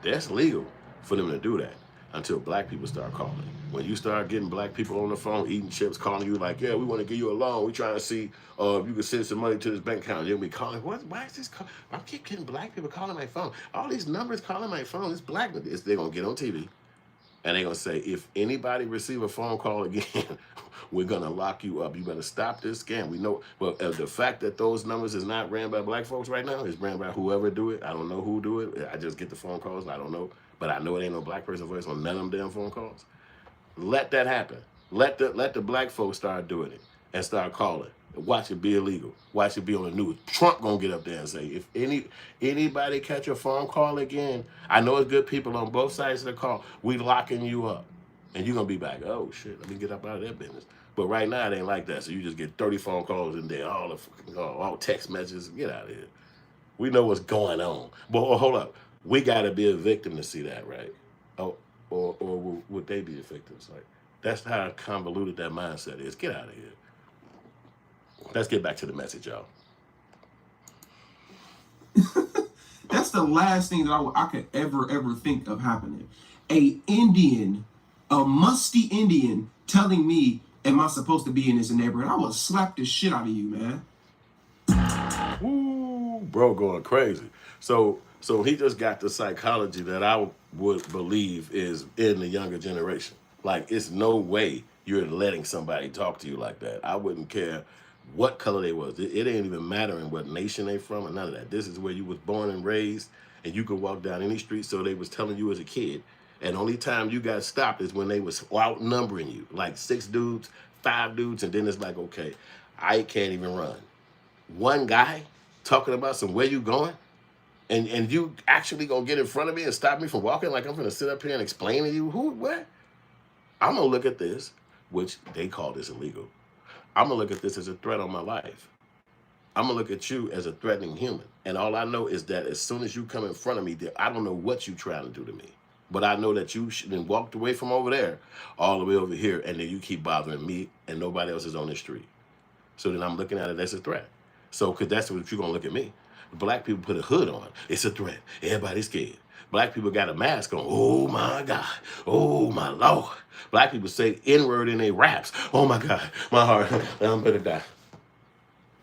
that's legal for them to do that until black people start calling. When you start getting black people on the phone, eating chips, calling you like, yeah, we want to give you a loan. We trying to see if you can send some money to this bank account. You'll be calling, what? Why is this call? I keep getting black people calling my phone. All these numbers calling my phone. It's black. They're going to get on TV. And they're going to say, if anybody receive a phone call again, we're going to lock you up. You better stop this scam. We know, well, the fact that those numbers is not ran by black folks right now, it's ran by whoever do it. I don't know who do it. I just get the phone calls. I don't know. But I know it ain't no black person voice on none of them damn phone calls. Let that happen. Let the black folks start doing it and start calling. Watch it be illegal. Watch it be on the news. Trump gonna get up there and say, if anybody catch a phone call again, I know it's good people on both sides of the call, we locking you up. And you're gonna be back, oh shit, let me get up out of that business. But right now it ain't like that. So you just get 30 phone calls and then all text messages. Get out of here. We know what's going on. But hold up. We gotta be a victim to see that, right? Oh, or would they be the victims? Like, that's how convoluted that mindset is. Get out of here. Let's get back to the message, y'all. That's the last thing that I could ever think of happening. A Indian, a musty Indian, telling me, am I supposed to be in this neighborhood? I would slap the shit out of you, man. Ooh, bro, going crazy. So he just got the psychology that I would believe is in the younger generation. Like, it's no way you're letting somebody talk to you like that. I wouldn't care what color they was. It ain't even mattering what nation they from or none of that. This is where you was born and raised, and you could walk down any street. So they was telling you as a kid, and only time you got stopped is when they was outnumbering you, like 6 dudes, 5 dudes, and then it's like, okay, I can't even run. One guy talking about some where you going, and you actually gonna get in front of me and stop me from walking, like I'm gonna sit up here and explain to you who, what? I'm gonna look at this, which they call this illegal. I'm gonna look at this as a threat on my life. I'm gonna look at you as a threatening human. And all I know is that as soon as you come in front of me, I don't know what you trying to do to me. But I know that you then walked away from over there all the way over here, and then you keep bothering me and nobody else is on the street. So then I'm looking at it as a threat. So, because that's what you're gonna look at me. Black people put a hood on. It's a threat. Everybody's scared. Black people got a mask on. Oh my God. Oh my Lord. Black people say N-word in their raps. Oh my God. My heart. I'm gonna die.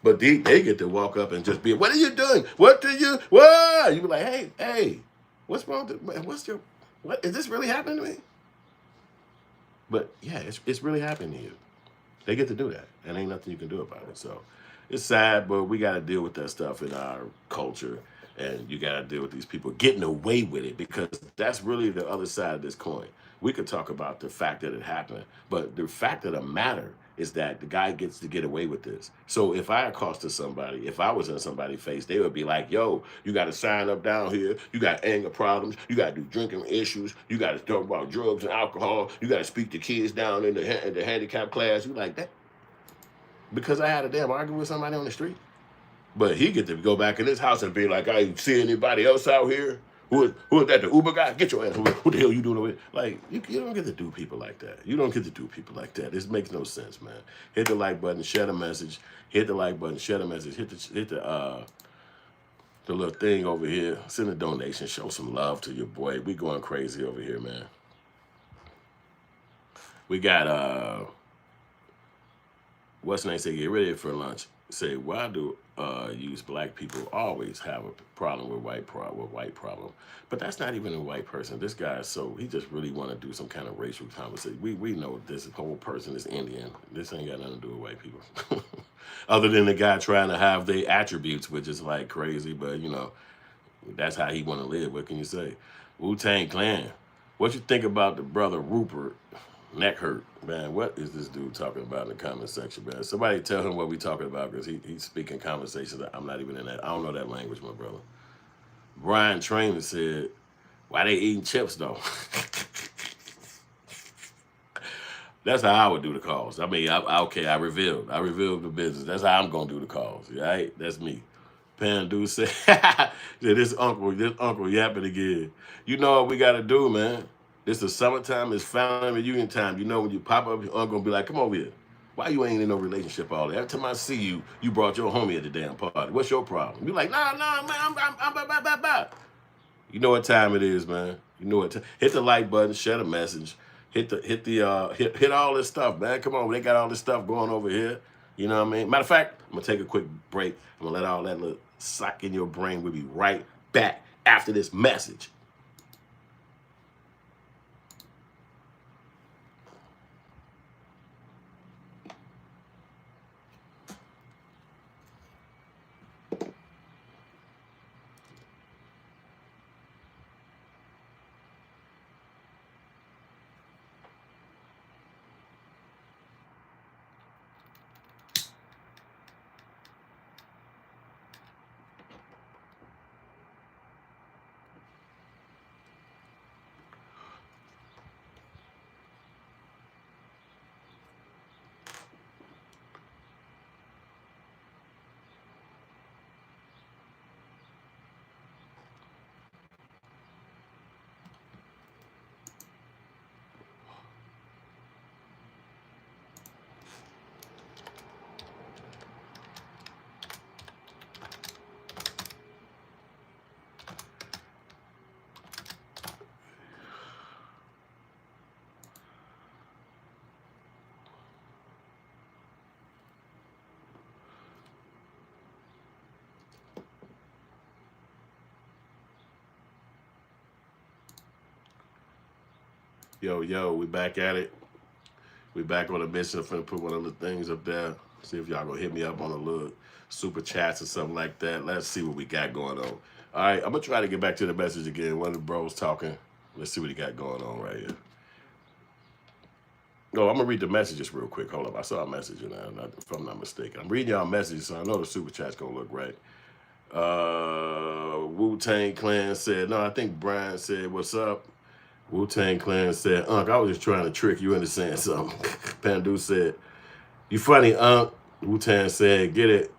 But they get to walk up and just be, what are you doing? What? You be like, hey, what's wrong? What is this really happening to me? But yeah, it's really happening to you. They get to do that, and ain't nothing you can do about it. So it's sad, but we got to deal with that stuff in our culture, and you got to deal with these people getting away with it, because that's really the other side of this coin. We could talk about the fact that it happened, but the fact of the matter is that the guy gets to get away with this. So if I accosted somebody, if I was in somebody's face, they would be like, yo, you got to sign up down here. You got anger problems. You got to do drinking issues. You got to talk about drugs and alcohol. You got to speak to kids down in the handicap class. You like that? Because I had a damn argument with somebody on the street. But he get to go back in his house and be like, I see anybody else out here? Who is that, the Uber guy? Get your ass. What the hell you doing over here? Like, you don't get to do people like that. You don't get to do people like that. This makes no sense, man. Hit the like button, share the message. Hit the like button, share the message. Hit the little thing over here. Send a donation. Show some love to your boy. We going crazy over here, man. We got what's the name? Say, get ready for lunch. Say, why do use black people always have a problem with white problem? But that's not even a white person. This guy, he just really want to do some kind of racial conversation. We know this whole person is Indian. This ain't got nothing to do with white people. Other than the guy trying to have their attributes, which is like crazy, but you know, that's how he want to live. What can you say? Wu-Tang Clan. What you think about the brother Rupert? Neck hurt, man. What is this dude talking about in the comment section, man? Somebody tell him what we talking about, because he's speaking conversations that I'm not even in that. I don't know that language, my brother. Brian Trainer said, why they eating chips, though? That's how I would do the calls. I mean, okay, I revealed the business. That's how I'm going to do the calls, right? That's me. Pandu said, this uncle yapping again. You know what we got to do, man. This is summertime. It's family reunion time. You know when you pop up, your uncle will be like, come over here. Why you ain't in no relationship all day? Every time I see you, you brought your homie at the damn party. What's your problem? You like, nah, man, I'm. You know what time it is, man. You know what? Hit the like button, share the message, hit all this stuff, man. Come on, they got all this stuff going over here. You know what I mean? Matter of fact, I'm gonna take a quick break. I'm gonna let all that little sock in your brain. We'll be right back after this message. Yo, we back at it. We back on a mission. I'm finna put one of the things up there. See if y'all gonna hit me up on a little super chats or something like that. Let's see what we got going on. All right, I'm gonna try to get back to the message again. One of the bros talking. Let's see what he got going on right here. Oh, I'm gonna read the messages real quick. Hold up, I saw a message in there, if I'm not mistaken. I'm reading y'all messages, so I know the super chat's gonna look right. Wu-Tang Clan said, no, I think Brian said, what's up? Wu-Tang Clan said, Unc, I was just trying to trick you into saying something. Pandu said, you funny, Unc. Wu-Tang said, get it,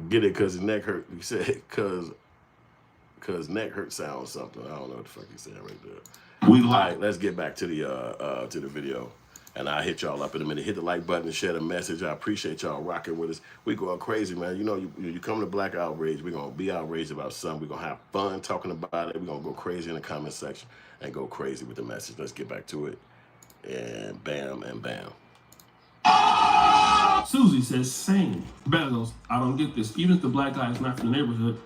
because his neck hurt. He said, cause neck hurt sounds something. I don't know what the fuck he said right there. All right, let's get back to the video. And I'll hit y'all up in a minute. Hit the like button and share the message. I appreciate y'all rocking with us. We going crazy, man. You know, you come to Black Outrage, we're going to be outraged about something. We're going to have fun talking about it. We're going to go crazy in the comment section and go crazy with the message. Let's get back to it. And bam and bam. Susie says, same. Bella goes, I don't get this. Even if the black guy is not from the neighborhood,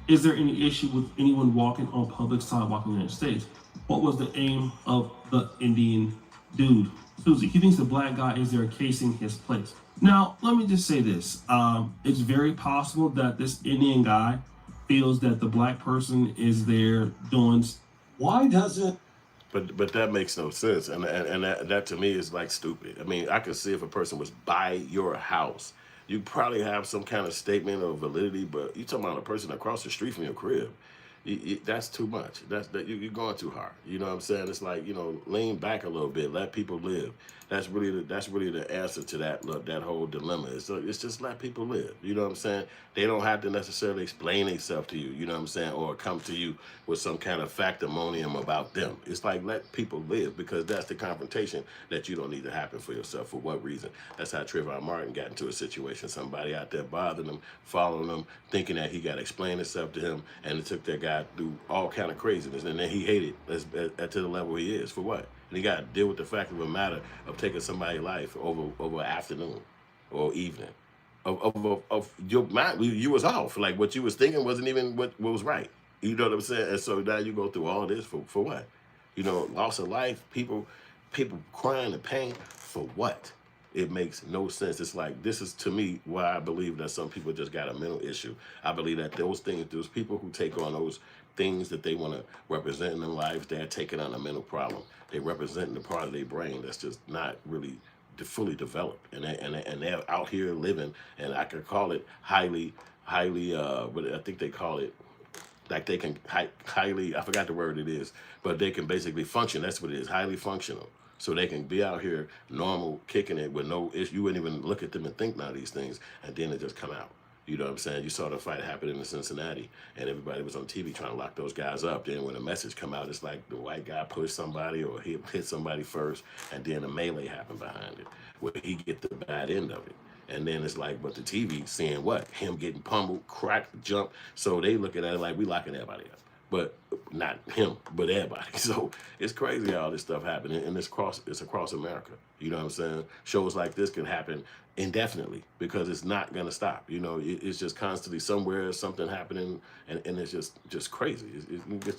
is there any issue with anyone walking on public sidewalk in the United States? What was the aim of the Indian dude? Susie, he thinks the black guy is there casing his place. Now, let me just say this. It's very possible that this Indian guy feels that the black person is there doing... Why does it? But that makes no sense. And that to me is like stupid. I mean, I could see if a person was by your house, you probably have some kind of statement or validity, but you're talking about a person across the street from your crib. That's too much. You're going too hard. You know what I'm saying? It's like, you know, lean back a little bit, let people live. That's really the answer to that whole dilemma. It's just let people live. You know what I'm saying? They don't have to necessarily explain themselves to you. You know what I'm saying? Or come to you with some kind of factimonium about them. It's like let people live, because that's the confrontation that you don't need to happen for yourself. For what reason? That's how Trayvon Martin got into a situation. Somebody out there bothering him, following him, thinking that he got to explain himself to him, and it took that guy through all kind of craziness, and then he hated to the level he is. For what? And he got to deal with the fact of the matter of taking somebody's life over afternoon or evening. Of your mind, you was off. Like what you was thinking wasn't even what was right. You know what I'm saying? And so now you go through all this for what? You know, loss of life, people crying and pain for what? It makes no sense. It's like, this is to me why I believe that some people just got a mental issue. I believe that those people who take on those things that they want to represent in their lives, they're taking on a mental problem. They're representing the part of their brain that's just not really fully developed, and they're out here living, and I could call it highly, but I think they call it, like they can highly, I forgot the word it is, but they can basically function. That's what it is, highly functional. So they can be out here normal, kicking it with no issue. You wouldn't even look at them and think none of these things, and then it just come out. You know what I'm saying? You saw the fight happen in Cincinnati, and everybody was on TV trying to lock those guys up. Then when a message come out, it's like the white guy pushed somebody or he hit somebody first, and then a melee happened behind it, where he get the bad end of it. And then it's like, but the TV seeing what? Him getting pummeled, cracked, jumped. So they looking at it like we locking everybody up. But not him, but everybody. So it's crazy how all this stuff happening, and it's across America. You know what I'm saying? Shows like this can happen indefinitely because it's not gonna stop. You know, it's just constantly somewhere something happening, and it's just crazy.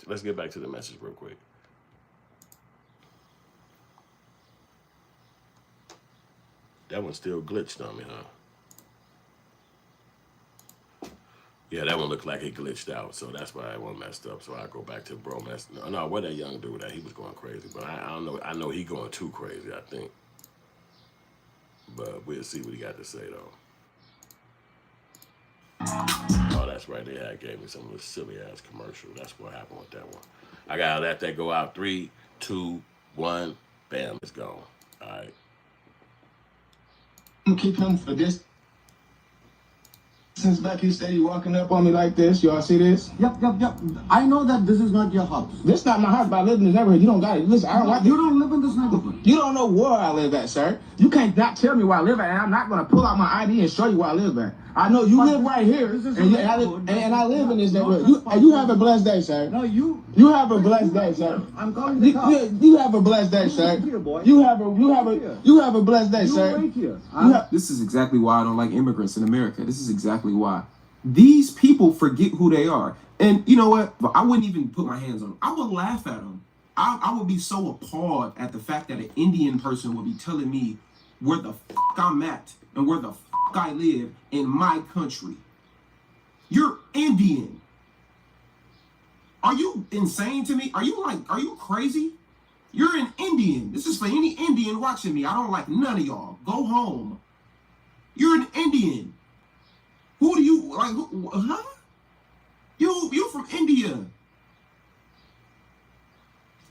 Let's get back to the message real quick. That one still glitched on me, huh? Yeah, that one looked like it glitched out, so that's why that one messed up. So I go back to bro mess. No, what that young dude that he was going crazy, but I don't know. I know he going too crazy, I think. But we'll see what he got to say though. Oh, that's right. They had gave me some of this silly ass commercial. That's what happened with that one. I gotta let that go out. 3, 2, 1, bam, it's gone. All right. Keep him for this. Since back he steady walking up on me like this. Y'all see this? Yep. I know that this is not your house. This not my house, but I live in this neighborhood. You don't got it. Listen, I don't like You don't live in this neighborhood. You don't know where I live at, sir. You can't not tell me where I live at, and I'm not gonna pull out my ID and show you where I live at. I know you live right here, and I live in this neighborhood. You have a blessed day, sir. No, you have a blessed day, sir. I'm calling the cops. You have a blessed day, sir. You have a blessed day, sir. Wait here. This is exactly why I don't like immigrants in America. This is exactly why. These people forget who they are. And you know what? I wouldn't even put my hands on them. I would laugh at them. I would be so appalled at the fact that an Indian person would be telling me where the fuck I'm at and where the fuck I live in my country. You're Indian. Are you insane to me? Are you crazy? You're an Indian. This is for any Indian watching me. I don't like none of y'all. Go home. You're an Indian. Who do you like? Huh? You from India?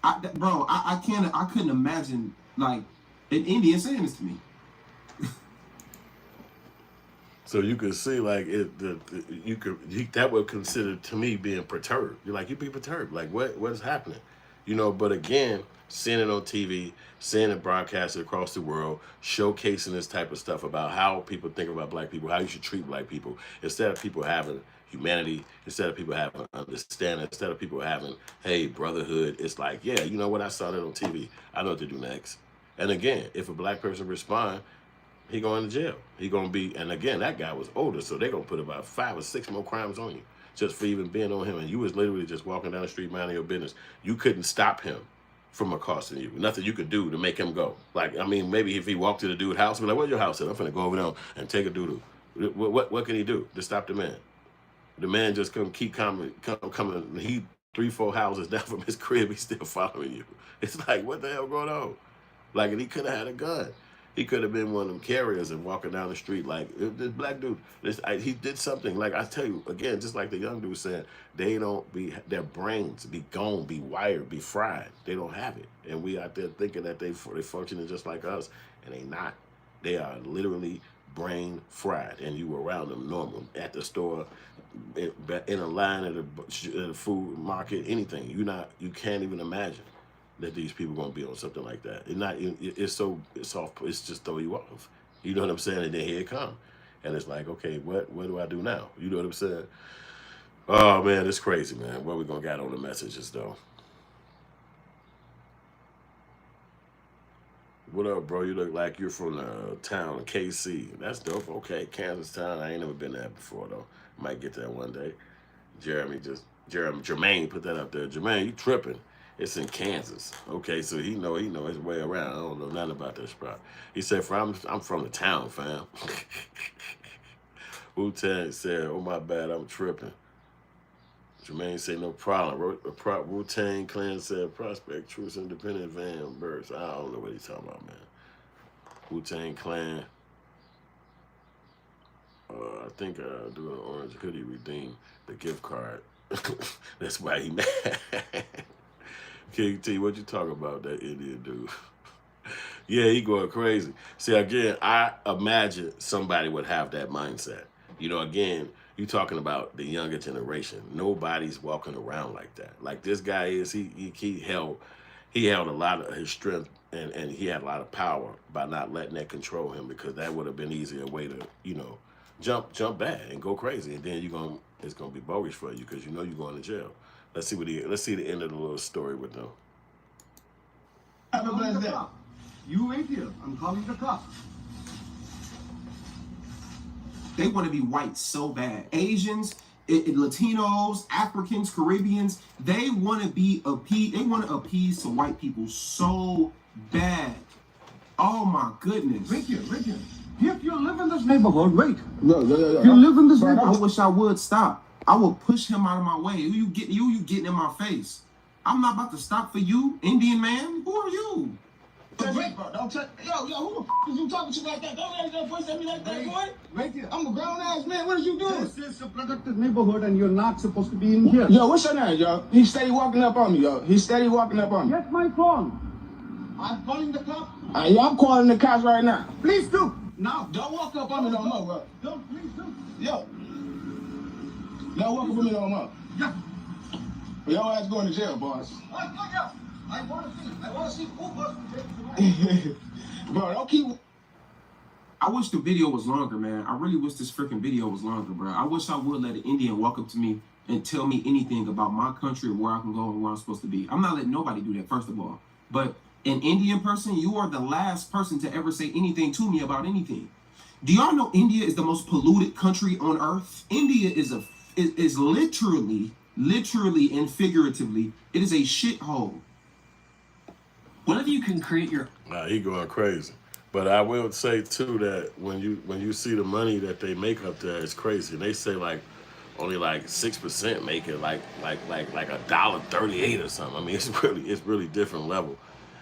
I couldn't imagine like an Indian saying this to me. So you could see like that would consider to me being perturbed. You're like, you be perturbed. Like what is happening? You know, but again, seeing it on TV, seeing it broadcasted across the world, showcasing this type of stuff about how people think about black people, how you should treat black people, instead of people having humanity, instead of people having understanding, instead of people having, hey, brotherhood, it's like, yeah, you know what, I saw that on TV. I know what to do next. And again, if a black person respond, he going to jail. He going to be, and again, that guy was older, so they're going to put about 5 or 6 more crimes on you just for even being on him. And you was literally just walking down the street minding your business. You couldn't stop him from accosting you. Nothing you could do to make him go. Like, I mean, maybe if he walked to the dude's house, be like, where's your house at? I'm finna go over there and take a doodle. What can he do to stop the man? The man just keep coming. He 3-4 houses down from his crib, he's still following you. It's like, what the hell going on? Like, and he could have had a gun. He could have been one of them carriers and walking down the street like, this black dude, he did something. Like, I tell you, again, just like the young dude said, their brains be gone, be wired, be fried. They don't have it. And we out there thinking that they functioning just like us, and they not. They are literally brain fried, and you around them normal, at the store, in a line at a food market, anything. You can't even imagine that these people gonna be on something like that. It's just throw you off. You know what I'm saying? And then here it come. And it's like, okay, what do I do now? You know what I'm saying? Oh man, it's crazy, man. What we gonna get on the messages though? What up, bro? You look like you're from the town of KC. That's dope. Okay, Kansas town. I ain't never been there before though. Might get there one day. Jermaine put that up there. Jermaine, you tripping. It's in Kansas. Okay, so he know his way around. I don't know nothing about that spot. He said, I'm from the town, fam. Wu-Tang said, oh my bad, I'm tripping. Jermaine said, no problem. Wu-Tang Clan said, Prospect, Truth, Independent, Van Burst. I don't know what he's talking about, man. Wu-Tang Clan. I think do an orange hoodie redeem the gift card. That's why he mad. King T, what you talking about, that Indian dude? Yeah, he going crazy. See, again, I imagine somebody would have that mindset. You know, again, you talking about the younger generation. Nobody's walking around like that. Like this guy is, he held a lot of his strength and he had a lot of power by not letting that control him, because that would have been easier way to, you know, jump back and go crazy, and then it's gonna be bogus for you because you know you're going to jail. Let's see the end of the little story with them. Have a blessed day. You wait here. I'm calling the cops. They want to be white so bad. Asians, Latinos, Africans, Caribbeans, they want to be appeased. They want to appease to white people so bad. Oh my goodness. Wait here, wait here. If you live in this neighborhood, wait. Yo. If you live in this I neighborhood, wish I would stop. I would push him out of my way. You getting in my face. I'm not about to stop for you, Indian man. Who are you? Wait, bro, don't touch. Yo, who the f is you talking to like that? Don't raise your voice at me like that, boy. wait here. I'm a grown ass man. What is you doing? This is a protected neighborhood and you're not supposed to be in here. Yo, what's your name, yo? He steady walking up on me, yo. He steady walking up on me. Get my phone. I'm calling the cops. Yo, I'm calling the cops right now. Please do. Now. Don't walk up on me no more, bro. Don't, please do. Yo. Don't walk up on me no more. Yeah. Your ass going to jail, boss. I want to see who was. Bro, don't keep. I wish the video was longer, man. I really wish this freaking video was longer, bro. I wish I would let an Indian walk up to me and tell me anything about my country or where I can go and where I'm supposed to be. I'm not letting nobody do that, first of all. But an Indian person, you are the last person to ever say anything to me about anything. Do y'all know India is the most polluted country on earth? India is literally and figuratively, it is a shithole. What if you can create your... He going crazy. But I will say too that when you see the money that they make up there, it's crazy. And they say like only like 6% make it like $1.38 or something. I mean, it's really different level.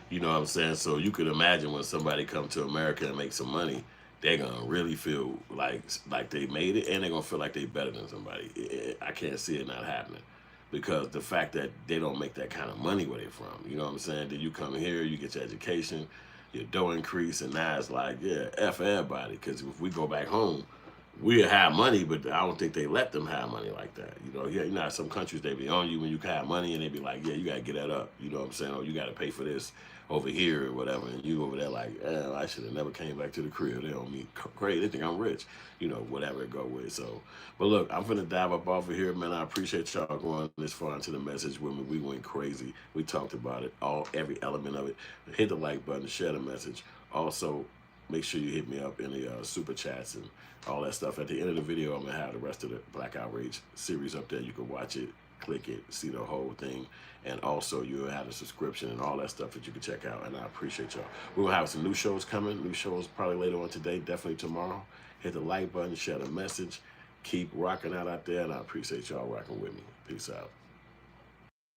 You know what I'm saying? So you could imagine when somebody come to America and make some money, they're gonna really feel like they made it, and they're gonna feel like they better than somebody. I can't see it not happening, because the fact that they don't make that kind of money where they're from. You know what I'm saying? Then you come here, you get your education, your dough increase, and now it's like, yeah, F everybody. Because if we go back home, we'll have money, but I don't think they let them have money like that. You know, yeah, you know, some countries, they be on you when you have money, and they be like, yeah, you gotta get that up. You know what I'm saying? Or you gotta pay for this over here or whatever, and you over there like, I should have never came back to the crib. They don't mean crazy. They think I'm rich, you know, whatever it go with. So, but look, I'm finna dive up off of here, man. I appreciate y'all going this far into the message with me. We went crazy. We talked about it, every element of it. Hit the like button, share the message. Also, make sure you hit me up in the super chats and all that stuff. At the end of the video, I'm gonna have the rest of the Black Outrage series up there. You can watch it, click it, see the whole thing. And also you'll have a subscription and all that stuff that you can check out. And I appreciate y'all. We're gonna have some new shows coming. New shows probably later on today, definitely tomorrow. Hit the like button, share the message. Keep rocking out there, and I appreciate y'all rocking with me. Peace out.